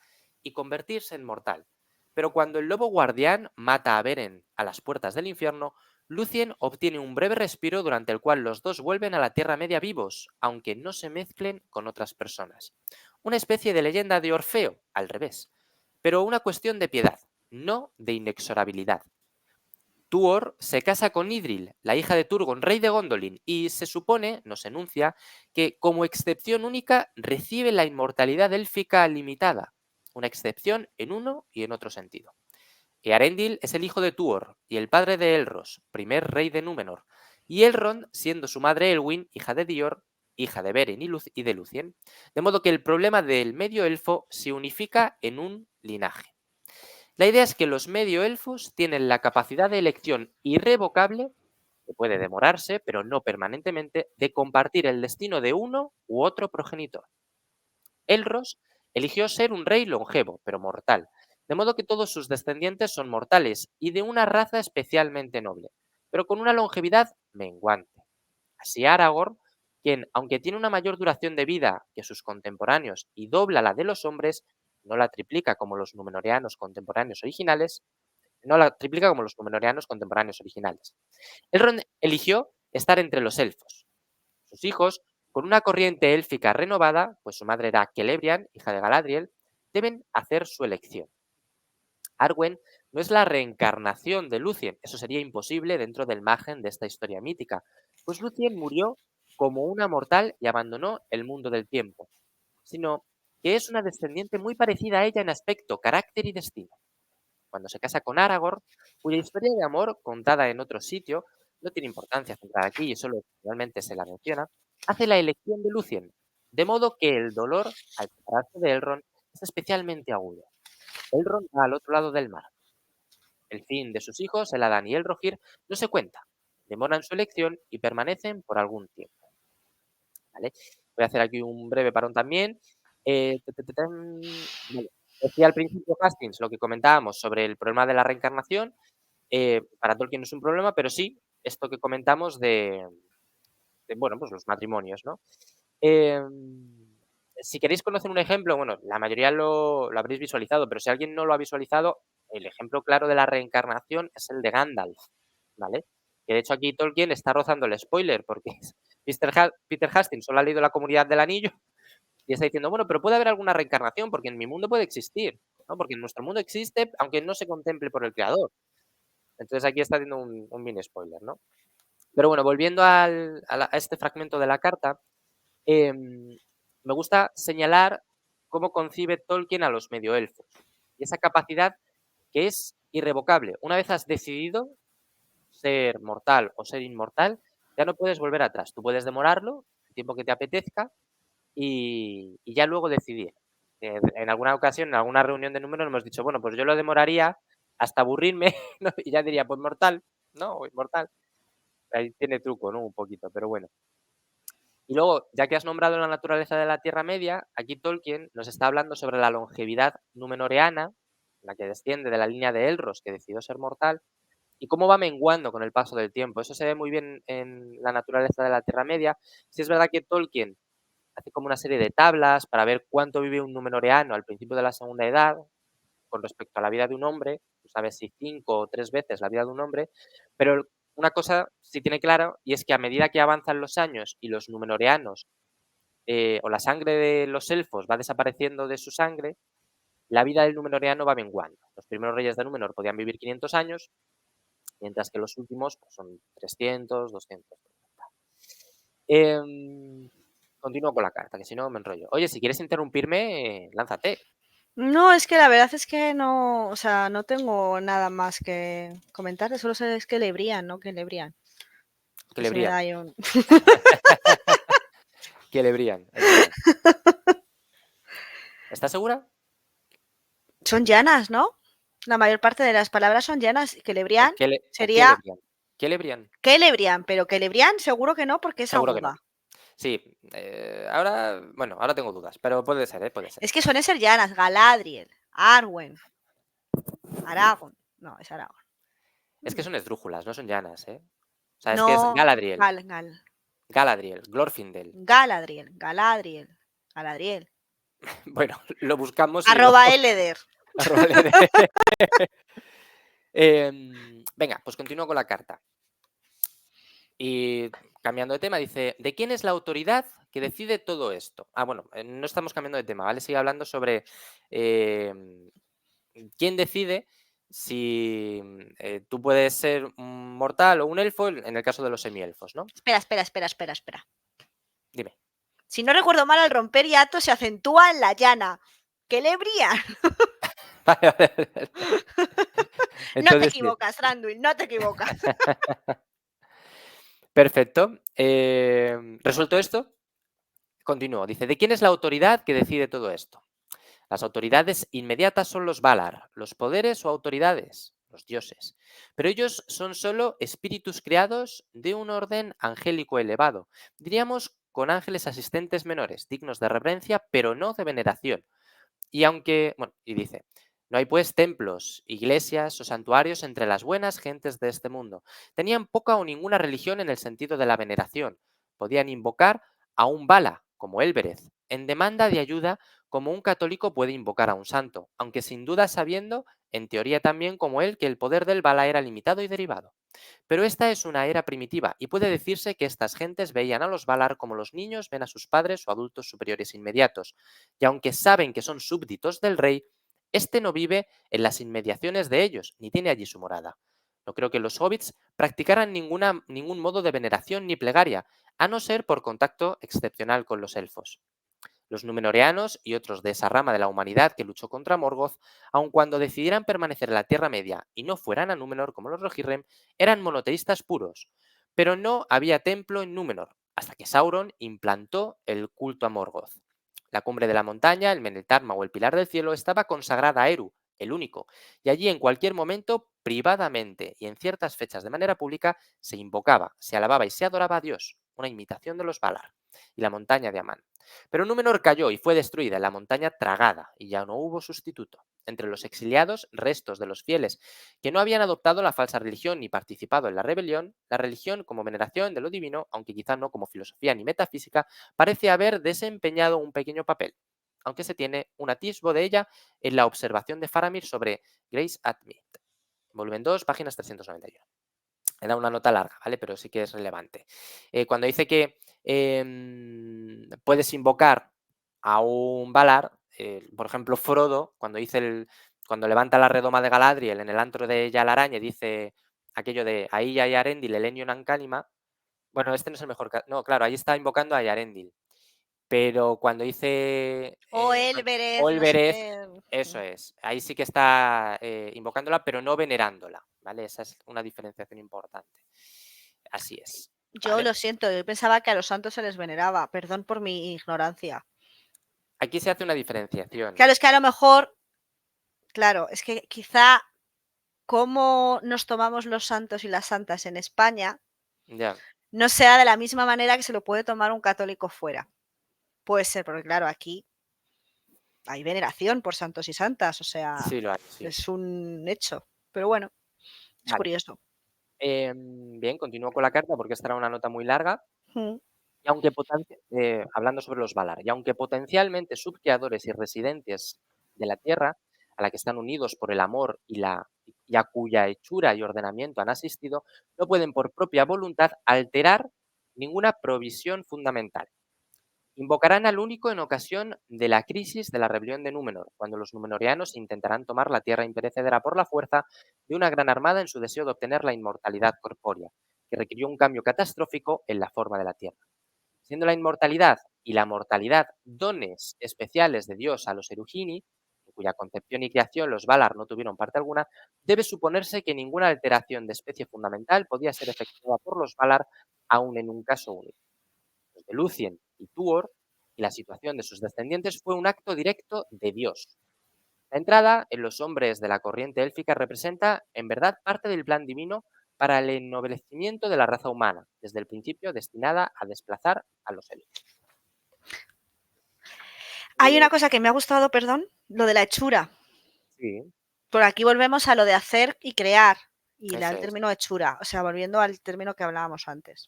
y convertirse en mortal. Pero cuando el lobo guardián mata a Beren a las puertas del infierno, Lúthien obtiene un breve respiro durante el cual los dos vuelven a la Tierra Media vivos, aunque no se mezclen con otras personas. Una especie de leyenda de Orfeo, al revés, pero una cuestión de piedad, no de inexorabilidad. Tuor se casa con Idril, la hija de Turgon, rey de Gondolin, y se supone, nos enuncia, que como excepción única recibe la inmortalidad élfica limitada, una excepción en uno y en otro sentido. Earendil es el hijo de Tuor y el padre de Elros, primer rey de Númenor, y Elrond siendo su madre Elwyn, hija de Dior, hija de Beren y de Lúthien, de modo que el problema del medio elfo se unifica en un linaje. La idea es que los medioelfos tienen la capacidad de elección irrevocable, que puede demorarse, pero no permanentemente, de compartir el destino de uno u otro progenitor. Elros eligió ser un rey longevo, pero mortal, de modo que todos sus descendientes son mortales y de una raza especialmente noble, pero con una longevidad menguante. Así Aragorn, quien, aunque tiene una mayor duración de vida que sus contemporáneos y dobla la de los hombres, no la triplica como los Númenóreanos contemporáneos originales, Elrond eligió estar entre los elfos. Sus hijos, con una corriente élfica renovada, pues su madre era Celebrian, hija de Galadriel, deben hacer su elección. Arwen no es la reencarnación de Lúthien, eso sería imposible dentro del margen de esta historia mítica, pues Lúthien murió como una mortal y abandonó el mundo del tiempo, sino que es una descendiente muy parecida a ella en aspecto, carácter y destino. Cuando se casa con Aragorn, cuya historia de amor, contada en otro sitio, no tiene importancia centrar aquí y solo realmente se la menciona, hace la elección de Lúthien, de modo que el dolor al separarse de Elrond es especialmente agudo. Elrond va al otro lado del mar. El fin de sus hijos, el Adán y el Rohir, no se cuenta. Demoran su elección y permanecen por algún tiempo. ¿Vale? Voy a hacer aquí un breve parón también. Vale. Decía al principio Hastings lo que comentábamos sobre el problema de la reencarnación. Para Tolkien no es un problema, pero sí esto que comentamos bueno, pues los matrimonios, ¿no? Si queréis conocer un ejemplo, bueno, la mayoría lo habréis visualizado, pero si alguien no lo ha visualizado, el ejemplo claro de la reencarnación es el de Gandalf, ¿vale? Que de hecho aquí Tolkien está rozando el spoiler, porque Peter Hastings solo ha leído La Comunidad del Anillo y está diciendo, bueno, pero puede haber alguna reencarnación, porque en mi mundo puede existir, ¿no? Porque en nuestro mundo existe, aunque no se contemple por el creador. Entonces aquí está haciendo un mini spoiler, ¿no? Pero bueno, volviendo a este fragmento de la carta, me gusta señalar cómo concibe Tolkien a los medioelfos y esa capacidad que es irrevocable. Una vez has decidido ser mortal o ser inmortal, ya no puedes volver atrás. Tú puedes demorarlo el tiempo que te apetezca y ya luego decidir. En alguna ocasión, en alguna reunión de números, hemos dicho, bueno, pues yo lo demoraría hasta aburrirme, ¿no? Y ya diría, pues mortal, ¿no? O inmortal. Ahí tiene truco, ¿no? Un poquito, pero bueno. Y luego, ya que has nombrado la naturaleza de la Tierra Media, aquí Tolkien nos está hablando sobre la longevidad númenoreana, la que desciende de la línea de Elros, que decidió ser mortal, y cómo va menguando con el paso del tiempo. Eso se ve muy bien en la naturaleza de la Tierra Media. Sí es verdad que Tolkien hace como una serie de tablas para ver cuánto vive un númenoreano al principio de la Segunda Edad con respecto a la vida de un hombre, tú sabes si 5 o 3 veces la vida de un hombre, pero una cosa sí tiene claro y es que a medida que avanzan los años y los númenoreanos o la sangre de los elfos va desapareciendo de su sangre, la vida del númenoreano va menguando. Los primeros reyes de Númenor podían vivir 500 años, mientras que los últimos pues, son 300, 200. Continúo con la carta, que si no me enrollo. Oye, si quieres interrumpirme, lánzate. No, es que la verdad es que no, o sea, no tengo nada más que comentar, solo sé que Lebrián, ¿no? Que Lebrián. Que Se me da Lebrián. ahí un... Que Lebrián, es verdad. ¿Estás segura? Son llanas, ¿no? La mayor parte de las palabras son llanas. Que Lebrián ¿O sería qué Lebrián? Celebrian, pero Celebrian seguro que no, porque es Seguro que no. aguda. Sí, ahora, bueno, ahora tengo dudas, pero puede ser, puede ser. Es que suelen ser llanas. Galadriel, Arwen, Aragorn. No, es Aragorn. Es que son esdrújulas, no son llanas, ¿eh? O sea, es que es No, Galadriel, Gal, Galadriel, Glorfindel. Galadriel, Galadriel, Galadriel. Bueno, lo buscamos y lo... @Eleder. Venga, pues continúo con la carta. Y cambiando de tema, dice, ¿de quién es la autoridad que decide todo esto? Ah, bueno, no estamos cambiando de tema, ¿vale? Sigue hablando sobre quién decide si tú puedes ser un mortal o un elfo, en el caso de los semielfos, ¿no? Espera. Dime. Si no recuerdo mal, al romper hiato se acentúa en la llana. Celebrian. Vale. No te Entonces, sí. equivocas, Randuil, no te equivocas. Perfecto. Resuelto esto, continúo. Dice, ¿de quién es la autoridad que decide todo esto? Las autoridades inmediatas son los Valar, los poderes o autoridades, los dioses. Pero ellos son solo espíritus creados de un orden angélico elevado, diríamos con ángeles asistentes menores, dignos de reverencia, pero no de veneración. Y aunque, bueno, y dice, no hay pues templos, iglesias o santuarios entre las buenas gentes de este mundo. Tenían poca o ninguna religión en el sentido de la veneración. Podían invocar a un Vala, como Elbereth, en demanda de ayuda, como un católico puede invocar a un santo, aunque sin duda sabiendo, en teoría también como él, que el poder del Vala era limitado y derivado. Pero esta es una era primitiva y puede decirse que estas gentes veían a los Valar como los niños ven a sus padres o adultos superiores inmediatos, y aunque saben que son súbditos del rey, este no vive en las inmediaciones de ellos, ni tiene allí su morada. No creo que los hobbits practicaran ningún modo de veneración ni plegaria, a no ser por contacto excepcional con los elfos. Los Númenóreanos y otros de esa rama de la humanidad que luchó contra Morgoth, aun cuando decidieran permanecer en la Tierra Media y no fueran a Númenor como los Rohirrim, eran monoteístas puros. Pero no había templo en Númenor, hasta que Sauron implantó el culto a Morgoth. La cumbre de la montaña, el Meneltarma o el Pilar del Cielo estaba consagrada a Eru, el único, y allí en cualquier momento, privadamente y en ciertas fechas de manera pública, se invocaba, se alababa y se adoraba a Dios, una imitación de los Valar, y la montaña de Amán. Pero Númenor cayó y fue destruida, la montaña tragada, y ya no hubo sustituto. Entre los exiliados, restos de los fieles que no habían adoptado la falsa religión ni participado en la rebelión, la religión como veneración de lo divino, aunque quizá no como filosofía ni metafísica, parece haber desempeñado un pequeño papel, aunque se tiene un atisbo de ella en la observación de Faramir sobre Grace Atmit. Volumen 2, páginas 391. He dado una nota larga, ¿vale? Pero sí que es relevante. Cuando dice que puedes invocar a un Valar, por ejemplo, Frodo, cuando levanta la redoma de Galadriel en el antro de Yalaranye, dice aquello de ahí ya hay Arendil, Elenio Nancálima. Bueno, este no es el mejor caso. No, claro, ahí está invocando a Yarendil. Pero cuando dice O Elbereth, no sé Olbereth, qué. eso es. Ahí sí que está invocándola, pero no venerándola, ¿vale? Esa es una diferenciación importante. Así es, Yo ¿vale? lo siento, yo pensaba que a los santos se les veneraba. Perdón por mi ignorancia. Aquí se hace una diferenciación. Claro, es que a lo mejor, claro, es que quizá cómo nos tomamos los santos y las santas en España Ya, no sea de la misma manera que se lo puede tomar un católico fuera. Puede ser, porque claro, aquí hay veneración por santos y santas, o sea, sí lo hay, sí. es un hecho. Pero bueno, es Vale. curioso. Bien, continúo con la carta porque esta era una nota muy larga. Mm. Y aunque hablando sobre los Valar, y aunque potencialmente subcreadores y residentes de la Tierra, a la que están unidos por el amor y a cuya hechura y ordenamiento han asistido, no pueden por propia voluntad alterar ninguna provisión fundamental. Invocarán al único en ocasión de la crisis de la rebelión de Númenor, cuando los númenorianos intentarán tomar la tierra imperecedera por la fuerza de una gran armada en su deseo de obtener la inmortalidad corpórea, que requirió un cambio catastrófico en la forma de la tierra. Siendo la inmortalidad y la mortalidad dones especiales de Dios a los Erugini, en cuya concepción y creación los Valar no tuvieron parte alguna, debe suponerse que ninguna alteración de especie fundamental podía ser efectuada por los Valar, aun en un caso único. Los de Lúthien y Tuor y la situación de sus descendientes fue un acto directo de Dios. La entrada en los hombres de la corriente élfica representa, en verdad, parte del plan divino para el ennoblecimiento de la raza humana, desde el principio destinada a desplazar a los elfos. Hay una cosa que me ha gustado, perdón, lo de la hechura. Sí, Por aquí volvemos a lo de hacer y crear y eso el es, término hechura, o sea, volviendo al término que hablábamos antes.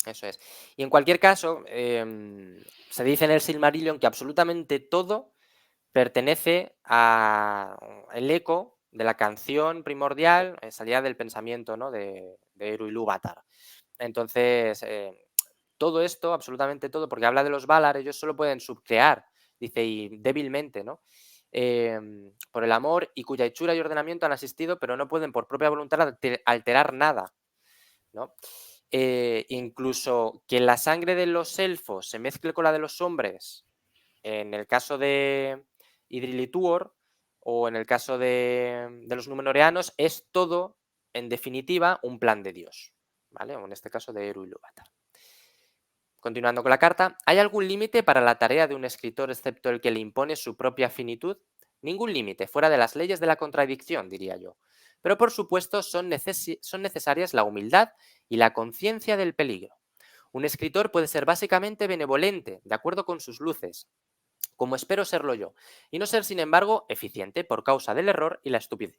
eso es. Y en cualquier caso, se dice en el Silmarillion que absolutamente todo pertenece al eco de la canción primordial, salida del pensamiento, ¿no? de Eru Ilúvatar. Entonces, todo esto, absolutamente todo, porque habla de los Valar, ellos solo pueden subcrear, dice, y débilmente, ¿no? Por el amor y cuya hechura y ordenamiento han asistido, pero no pueden por propia voluntad alterar nada, ¿no? Incluso que la sangre de los elfos se mezcle con la de los hombres, en el caso de Idril y Tuor, o en el caso de los Númenóreanos, es todo, en definitiva, un plan de Dios, ¿vale? O en este caso de Eru Ilúvatar. Continuando con la carta, ¿hay algún límite para la tarea de un escritor excepto el que le impone su propia finitud? Ningún límite, fuera de las leyes de la contradicción, diría yo. Pero por supuesto son necesarias la humildad y la conciencia del peligro. Un escritor puede ser básicamente benevolente, de acuerdo con sus luces, como espero serlo yo, y no ser, sin embargo, eficiente por causa del error y la estupidez.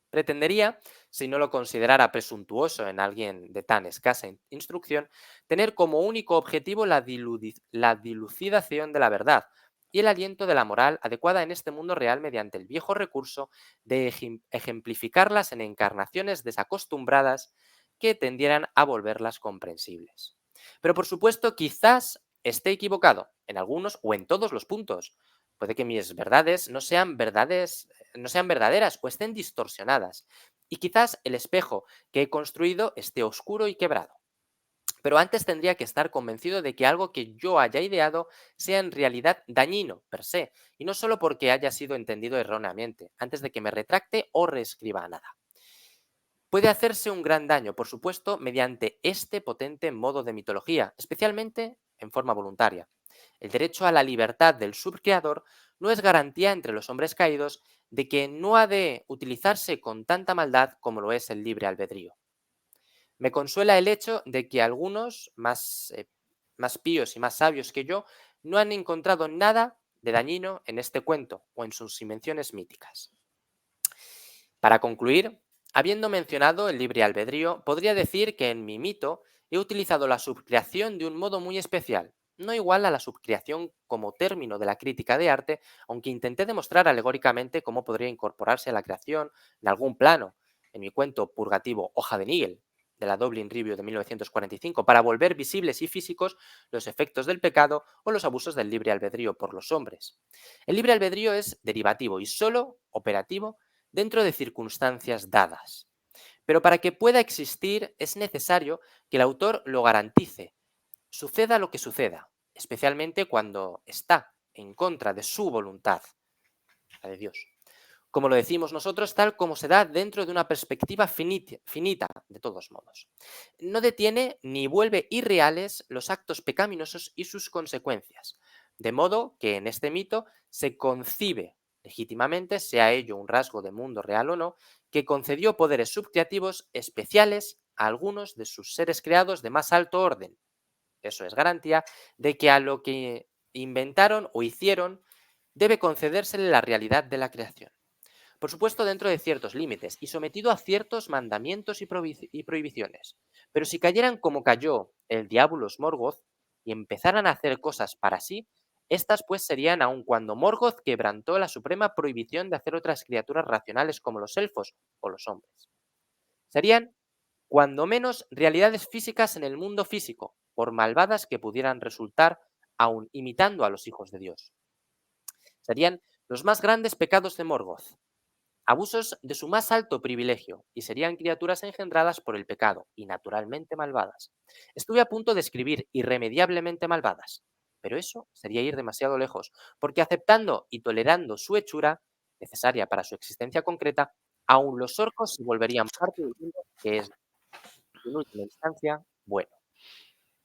Pretendería, si no lo considerara presuntuoso en alguien de tan escasa instrucción, tener como único objetivo la dilucidación de la verdad y el aliento de la moral adecuada en este mundo real mediante el viejo recurso de ejemplificarlas en encarnaciones desacostumbradas que tendieran a volverlas comprensibles. Pero por supuesto, quizás esté equivocado en algunos o en todos los puntos. Puede que mis verdades no sean verdaderas o estén distorsionadas. Y quizás el espejo que he construido esté oscuro y quebrado. Pero antes tendría que estar convencido de que algo que yo haya ideado sea en realidad dañino per se, y no solo porque haya sido entendido erróneamente, antes de que me retracte o reescriba nada. Puede hacerse un gran daño, por supuesto, mediante este potente modo de mitología, especialmente en forma voluntaria. El derecho a la libertad del subcreador no es garantía entre los hombres caídos de que no ha de utilizarse con tanta maldad como lo es el libre albedrío. Me consuela el hecho de que algunos, más píos y más sabios que yo, no han encontrado nada de dañino en este cuento o en sus invenciones míticas. Para concluir, habiendo mencionado el libre albedrío, podría decir que en mi mito he utilizado la subcreación de un modo muy especial, no igual a la subcreación como término de la crítica de arte, aunque intenté demostrar alegóricamente cómo podría incorporarse a la creación en algún plano, en mi cuento purgativo Hoja de Nígel, de la Dublin Review de 1945, para volver visibles y físicos los efectos del pecado o los abusos del libre albedrío por los hombres. El libre albedrío es derivativo y solo operativo dentro de circunstancias dadas. Pero para que pueda existir es necesario que el autor lo garantice, suceda lo que suceda, especialmente cuando está en contra de su voluntad, la de Dios. Como lo decimos nosotros, tal como se da dentro de una perspectiva finita, de todos modos. No detiene ni vuelve irreales los actos pecaminosos y sus consecuencias, de modo que en este mito se concibe legítimamente, sea ello un rasgo de mundo real o no, que concedió poderes subcreativos especiales a algunos de sus seres creados de más alto orden. Eso es garantía de que a lo que inventaron o hicieron debe concedérsele la realidad de la creación. Por supuesto, dentro de ciertos límites y sometido a ciertos mandamientos y prohibiciones. Pero si cayeran como cayó el Diabolus Morgoth y empezaran a hacer cosas para sí, estas pues serían aun cuando Morgoth quebrantó la suprema prohibición de hacer otras criaturas racionales como los elfos o los hombres. Serían, cuando menos, realidades físicas en el mundo físico, por malvadas que pudieran resultar, aun imitando a los hijos de Dios. Serían los más grandes pecados de Morgoth, abusos de su más alto privilegio, y serían criaturas engendradas por el pecado y naturalmente malvadas. Estuve a punto de escribir irremediablemente malvadas, pero eso sería ir demasiado lejos, porque aceptando y tolerando su hechura, necesaria para su existencia concreta, aún los orcos se volverían parte del mundo que es, en última instancia, bueno.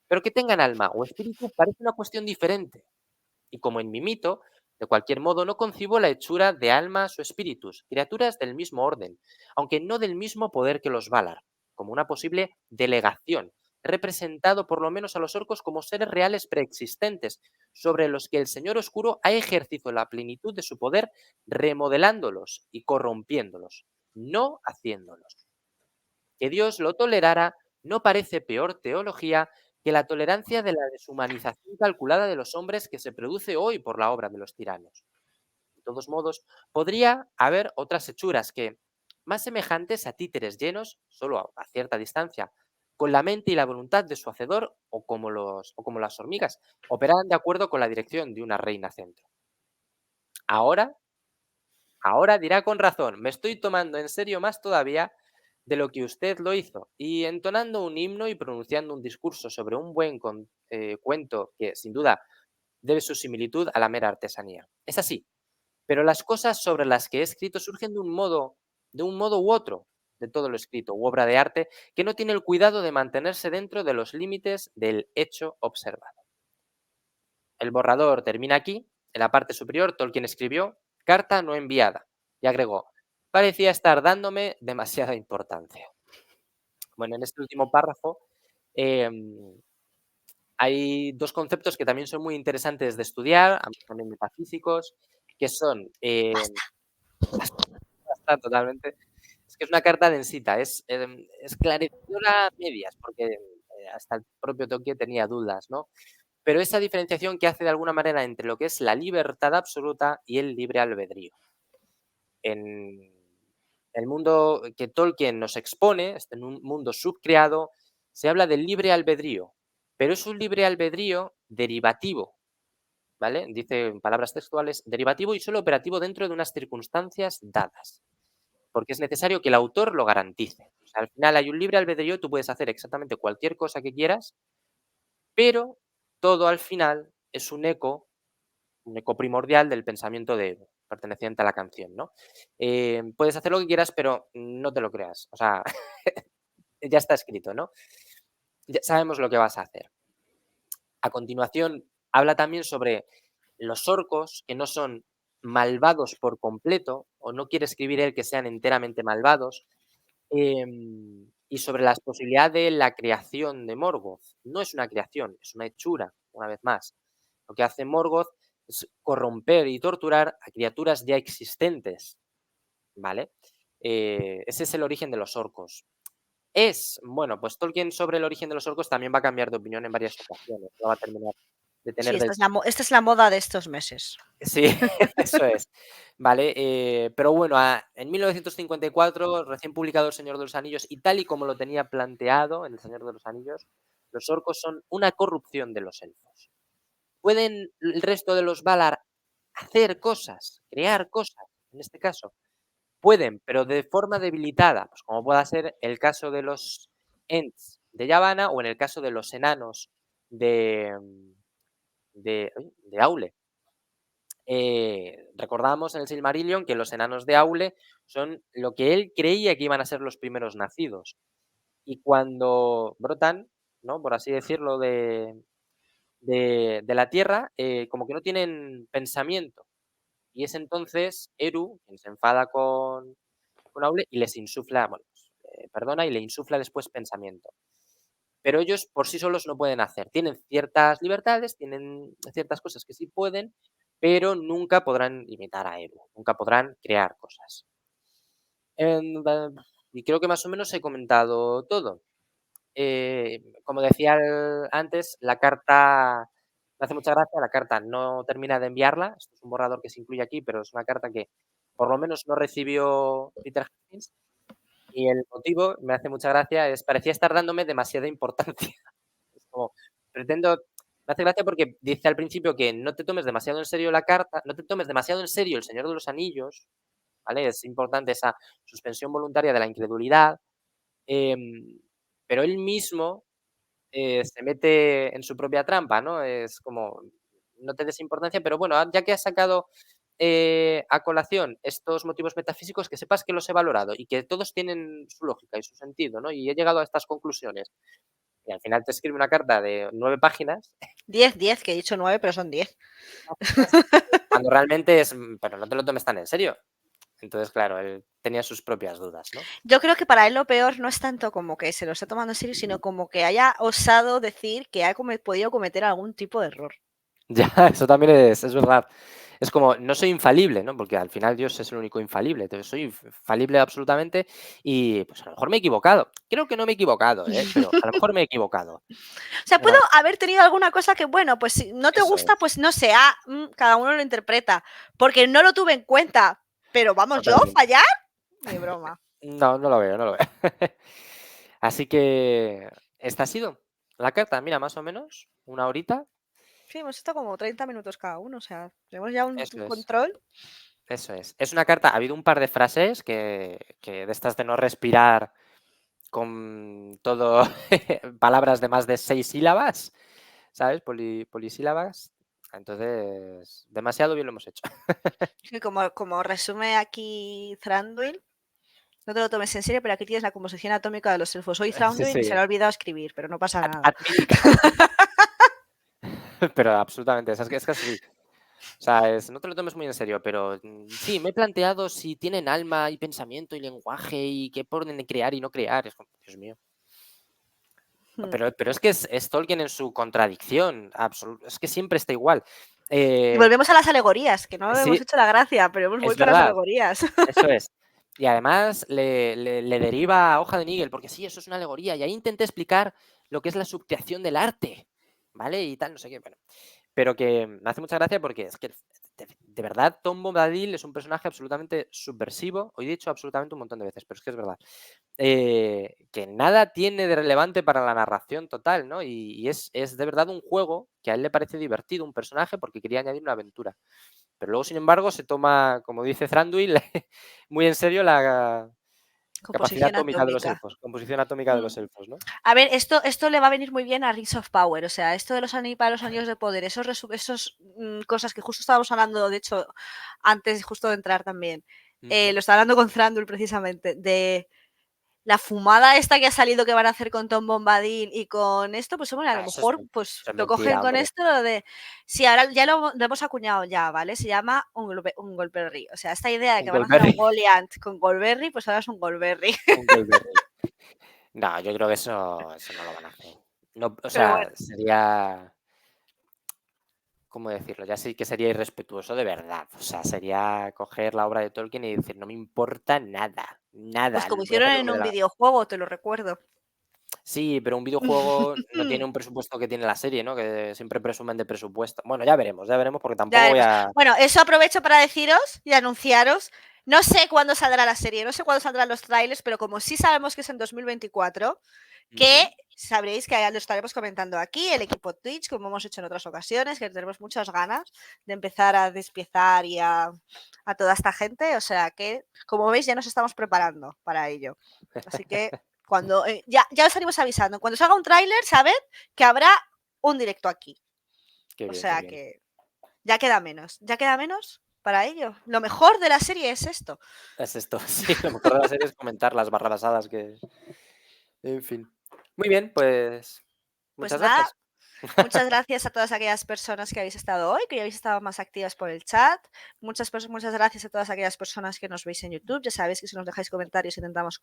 Pero que tengan alma o espíritu parece una cuestión diferente. Y como en mi mito, de cualquier modo no concibo la hechura de almas o espíritus, criaturas del mismo orden, aunque no del mismo poder que los Valar, como una posible delegación, representado por lo menos a los orcos como seres reales preexistentes, sobre los que el Señor Oscuro ha ejercido la plenitud de su poder remodelándolos y corrompiéndolos, no haciéndolos. Que Dios lo tolerara no parece peor teología que la tolerancia de la deshumanización calculada de los hombres que se produce hoy por la obra de los tiranos. De todos modos, podría haber otras hechuras que, más semejantes a títeres llenos, solo a cierta distancia, con la mente y la voluntad de su hacedor, o como las hormigas, operaran de acuerdo con la dirección de una reina centro. Ahora, ahora dirá con razón, me estoy tomando en serio más todavía de lo que usted lo hizo, y entonando un himno y pronunciando un discurso sobre un buen cuento que, sin duda, debe su similitud a la mera artesanía. Es así, pero las cosas sobre las que he escrito surgen de un modo u otro, de todo lo escrito u obra de arte que no tiene el cuidado de mantenerse dentro de los límites del hecho observado. El borrador termina aquí. En la parte superior, Tolkien escribió: carta no enviada. Y agregó: parecía estar dándome demasiada importancia. Bueno, en este último párrafo hay dos conceptos que también son muy interesantes de estudiar, ambos también metafísicos, que son Basta. basta totalmente. Es que es una carta densita, es esclarecedora a medias, porque hasta el propio Tolkien tenía dudas, ¿no? Pero esa diferenciación que hace de alguna manera entre lo que es la libertad absoluta y el libre albedrío. En el mundo que Tolkien nos expone, en un mundo subcreado, se habla del libre albedrío, pero es un libre albedrío derivativo, ¿vale? Dice en palabras textuales, derivativo y solo operativo dentro de unas circunstancias dadas, porque es necesario que el autor lo garantice. O sea, al final hay un libre albedrío, tú puedes hacer exactamente cualquier cosa que quieras, pero todo al final es un eco primordial del pensamiento de perteneciente a la canción, ¿no? Puedes hacer lo que quieras, pero no te lo creas. O sea, ya está escrito, ¿no? Ya sabemos lo que vas a hacer. A continuación, habla también sobre los orcos, que no son malvados por completo, o no quiere escribir él que sean enteramente malvados, y sobre las posibilidades de la creación de Morgoth. No es una creación, es una hechura, una vez más. Lo que hace Morgoth es corromper y torturar a criaturas ya existentes, ¿vale? Ese es el origen de los orcos. Bueno, pues Tolkien sobre el origen de los orcos también va a cambiar de opinión en varias ocasiones. No va a terminar de Sí, tener del esta es la moda de estos meses. Sí, eso es. Vale, pero bueno, en 1954, recién publicado El Señor de los Anillos, y tal y como lo tenía planteado en El Señor de los Anillos, los orcos son una corrupción de los elfos. ¿Pueden el resto de los Valar hacer cosas, crear cosas, en este caso? Pueden, pero de forma debilitada, pues como pueda ser el caso de los Ents de Yavanna o en el caso de los enanos de, de Aule. Recordamos en el Silmarillion que los enanos de Aule son lo que él creía que iban a ser los primeros nacidos. Y cuando brotan, ¿no? Por así decirlo, de la tierra, como que no tienen pensamiento. Y es entonces Eru quien se enfada con Aule y les insufla, bueno, pues, perdona y le insufla después pensamiento. Pero ellos por sí solos no pueden hacer. Tienen ciertas libertades, tienen ciertas cosas que sí pueden, pero nunca podrán imitar a Eru, nunca podrán crear cosas. Y creo que más o menos he comentado todo. Como decía antes, la carta me hace mucha gracia, la carta no termina de enviarla, esto es un borrador que se incluye aquí, pero es una carta que por lo menos no recibió Peter Hastings, y el motivo, me hace mucha gracia, parecía estar dándome demasiada importancia. Es como, pretendo me hace gracia porque dice al principio que no te tomes demasiado en serio la carta, no te tomes demasiado en serio El Señor de los Anillos, ¿vale? Es importante esa suspensión voluntaria de la incredulidad, em, pero él mismo, se mete en su propia trampa, ¿no? Es como, no te des importancia, pero bueno, ya que has sacado, a colación estos motivos metafísicos, que sepas que los he valorado y que todos tienen su lógica y su sentido, ¿no? Y he llegado a estas conclusiones. Y al final te escribe una carta de 9 páginas 10, que he dicho 9, pero son 10. cuando realmente es, pero no te lo tomes tan en serio. Entonces, claro, él tenía sus propias dudas, ¿no? Yo creo que para él lo peor no es tanto como que se lo está tomando en serio, sino como que haya osado decir que ha podido cometer algún tipo de error. Ya, eso también es verdad. Es como, no soy infalible, ¿no? Porque al final Dios es el único infalible. Entonces, soy falible absolutamente y pues a lo mejor me he equivocado. Creo que no me he equivocado, ¿eh? Pero a lo mejor me he equivocado. O sea, puedo Bueno, haber tenido alguna cosa que, bueno, pues si no te eso gusta, es, pues no sé, cada uno lo interpreta, porque no lo tuve en cuenta. Pero vamos, ¿yo totalmente. fallar? Ni broma. No, no lo veo, no lo veo. Así que esta ha sido la carta. Mira, más o menos, una horita. Sí, hemos estado como 30 minutos cada uno, o sea, tenemos ya un Eso es. control. Eso es. Es una carta, ha habido un par de frases que de estas de no respirar con todo palabras de más de 6 sílabas, ¿sabes? Polisílabas. Entonces, demasiado bien lo hemos hecho. Sí, como resume aquí Thranduil, No te lo tomes en serio, pero aquí tienes la composición atómica de los elfos. Hoy Thranduil Sí, se le ha olvidado escribir, pero no pasa nada. Admítica. Pero absolutamente, es que así. O sea, no te lo tomes muy en serio, pero sí, me he planteado si tienen alma y pensamiento y lenguaje y qué pueden crear y no crear. Es como, Dios mío. Pero es que es Tolkien en su contradicción. Es que siempre está igual. Y volvemos a las alegorías, que no hemos Sí, hecho la gracia, pero hemos es vuelto a las verdad. alegorías. Eso es. Y además le deriva a Hoja de Nígel, porque sí, eso es una alegoría. Y ahí intenté explicar lo que es la subcreación del arte, ¿vale? Y tal, no sé qué. Bueno, pero que me hace mucha gracia porque es que de verdad Tom Bombadil es un personaje absolutamente subversivo. Hoy he dicho absolutamente un montón de veces, pero es que es verdad. Que nada tiene de relevante para la narración total, ¿no? Y es de verdad un juego que a él le parece divertido, un personaje, porque quería añadir una aventura. Pero luego, sin embargo, se toma, como dice Thranduil, muy en serio la capacidad Composición atómica de los atómica. elfos, composición atómica de los elfos, ¿no? A ver, esto le va a venir muy bien a Rings of Power, o sea, esto de los para los anillos de poder, esos cosas que justo estábamos hablando, de hecho, antes justo de entrar también, lo estaba hablando con Thranduil precisamente, de la fumada esta que ha salido que van a hacer con Tom Bombadil y con esto, pues hombre, a lo Eso es, mejor pues eso es lo cogen mentira, con hombre. esto de sí, ahora ya lo hemos acuñado ya, ¿vale? Se llama un Goldberry. O sea, esta idea de Un que van a hacer a un Goldberry. Goliath con Goldberry, pues ahora es un Goldberry. Un Goldberry. No, yo creo que eso no lo van a hacer. No, o Pero sea, bueno, sería. ¿Cómo decirlo? Ya sí que sería irrespetuoso de verdad. O sea, sería coger la obra de Tolkien y decir, no me importa nada, pues nada, como voy a hicieron hacer lo que en me dé un la gana. videojuego, te lo recuerdo. Sí, pero un videojuego no tiene un presupuesto que tiene la serie, ¿no? Que siempre presumen de presupuesto. Bueno, ya veremos, porque Ya tampoco voy veremos. a. Bueno, eso aprovecho para deciros y anunciaros. No sé cuándo saldrá la serie, no sé cuándo saldrán los trailers, pero como sí sabemos que es en 2024, que sabréis que lo estaremos comentando aquí, el equipo Twitch, como hemos hecho en otras ocasiones, que tenemos muchas ganas de empezar a despiezar y a toda esta gente. O sea que, como veis, ya nos estamos preparando para ello. Así que cuando ya os estaremos avisando. Cuando salga un tráiler, sabed que habrá un directo aquí. Qué O bien, qué sea bien. que ya queda menos para ello. Lo mejor de la serie es esto. Es esto. Sí, lo mejor de la serie es comentar las barrabasadas que. En fin. Muy bien, pues. Pues Muchas nada, gracias. muchas gracias a todas aquellas personas que habéis estado hoy, que ya habéis estado más activas por el chat. Muchas gracias a todas aquellas personas que nos veis en YouTube. Ya sabéis que si nos dejáis comentarios intentamos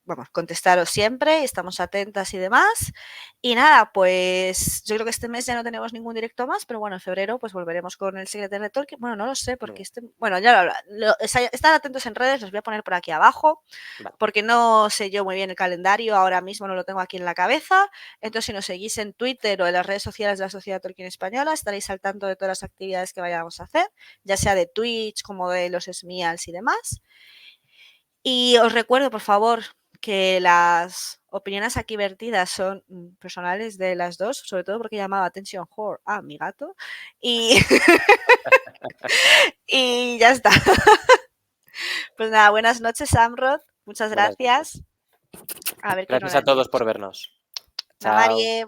vamos, contestaros siempre, estamos atentas y demás. Y nada, pues yo creo que este mes ya no tenemos ningún directo más, pero bueno, en febrero pues volveremos con el secretario de Tolkien. Bueno, no lo sé, porque bueno, ya están atentos en redes, los voy a poner por aquí abajo, Vale. porque no sé yo muy bien el calendario, ahora mismo no lo tengo aquí en la cabeza. Entonces, si nos seguís en Twitter o en las redes sociales de la Sociedad Tolkien Española, estaréis al tanto de todas las actividades que vayamos a hacer, ya sea de Twitch como de los SMIALs y demás. Y os recuerdo, por favor, que las opiniones aquí vertidas son personales de las dos, sobre todo porque llamaba Attention Whore a mi gato. Y, y ya está. Pues nada, buenas noches, Samrod. Muchas Buenas noches. gracias. A ver qué no Gracias la a todos lío. por vernos. Chao. Namarie.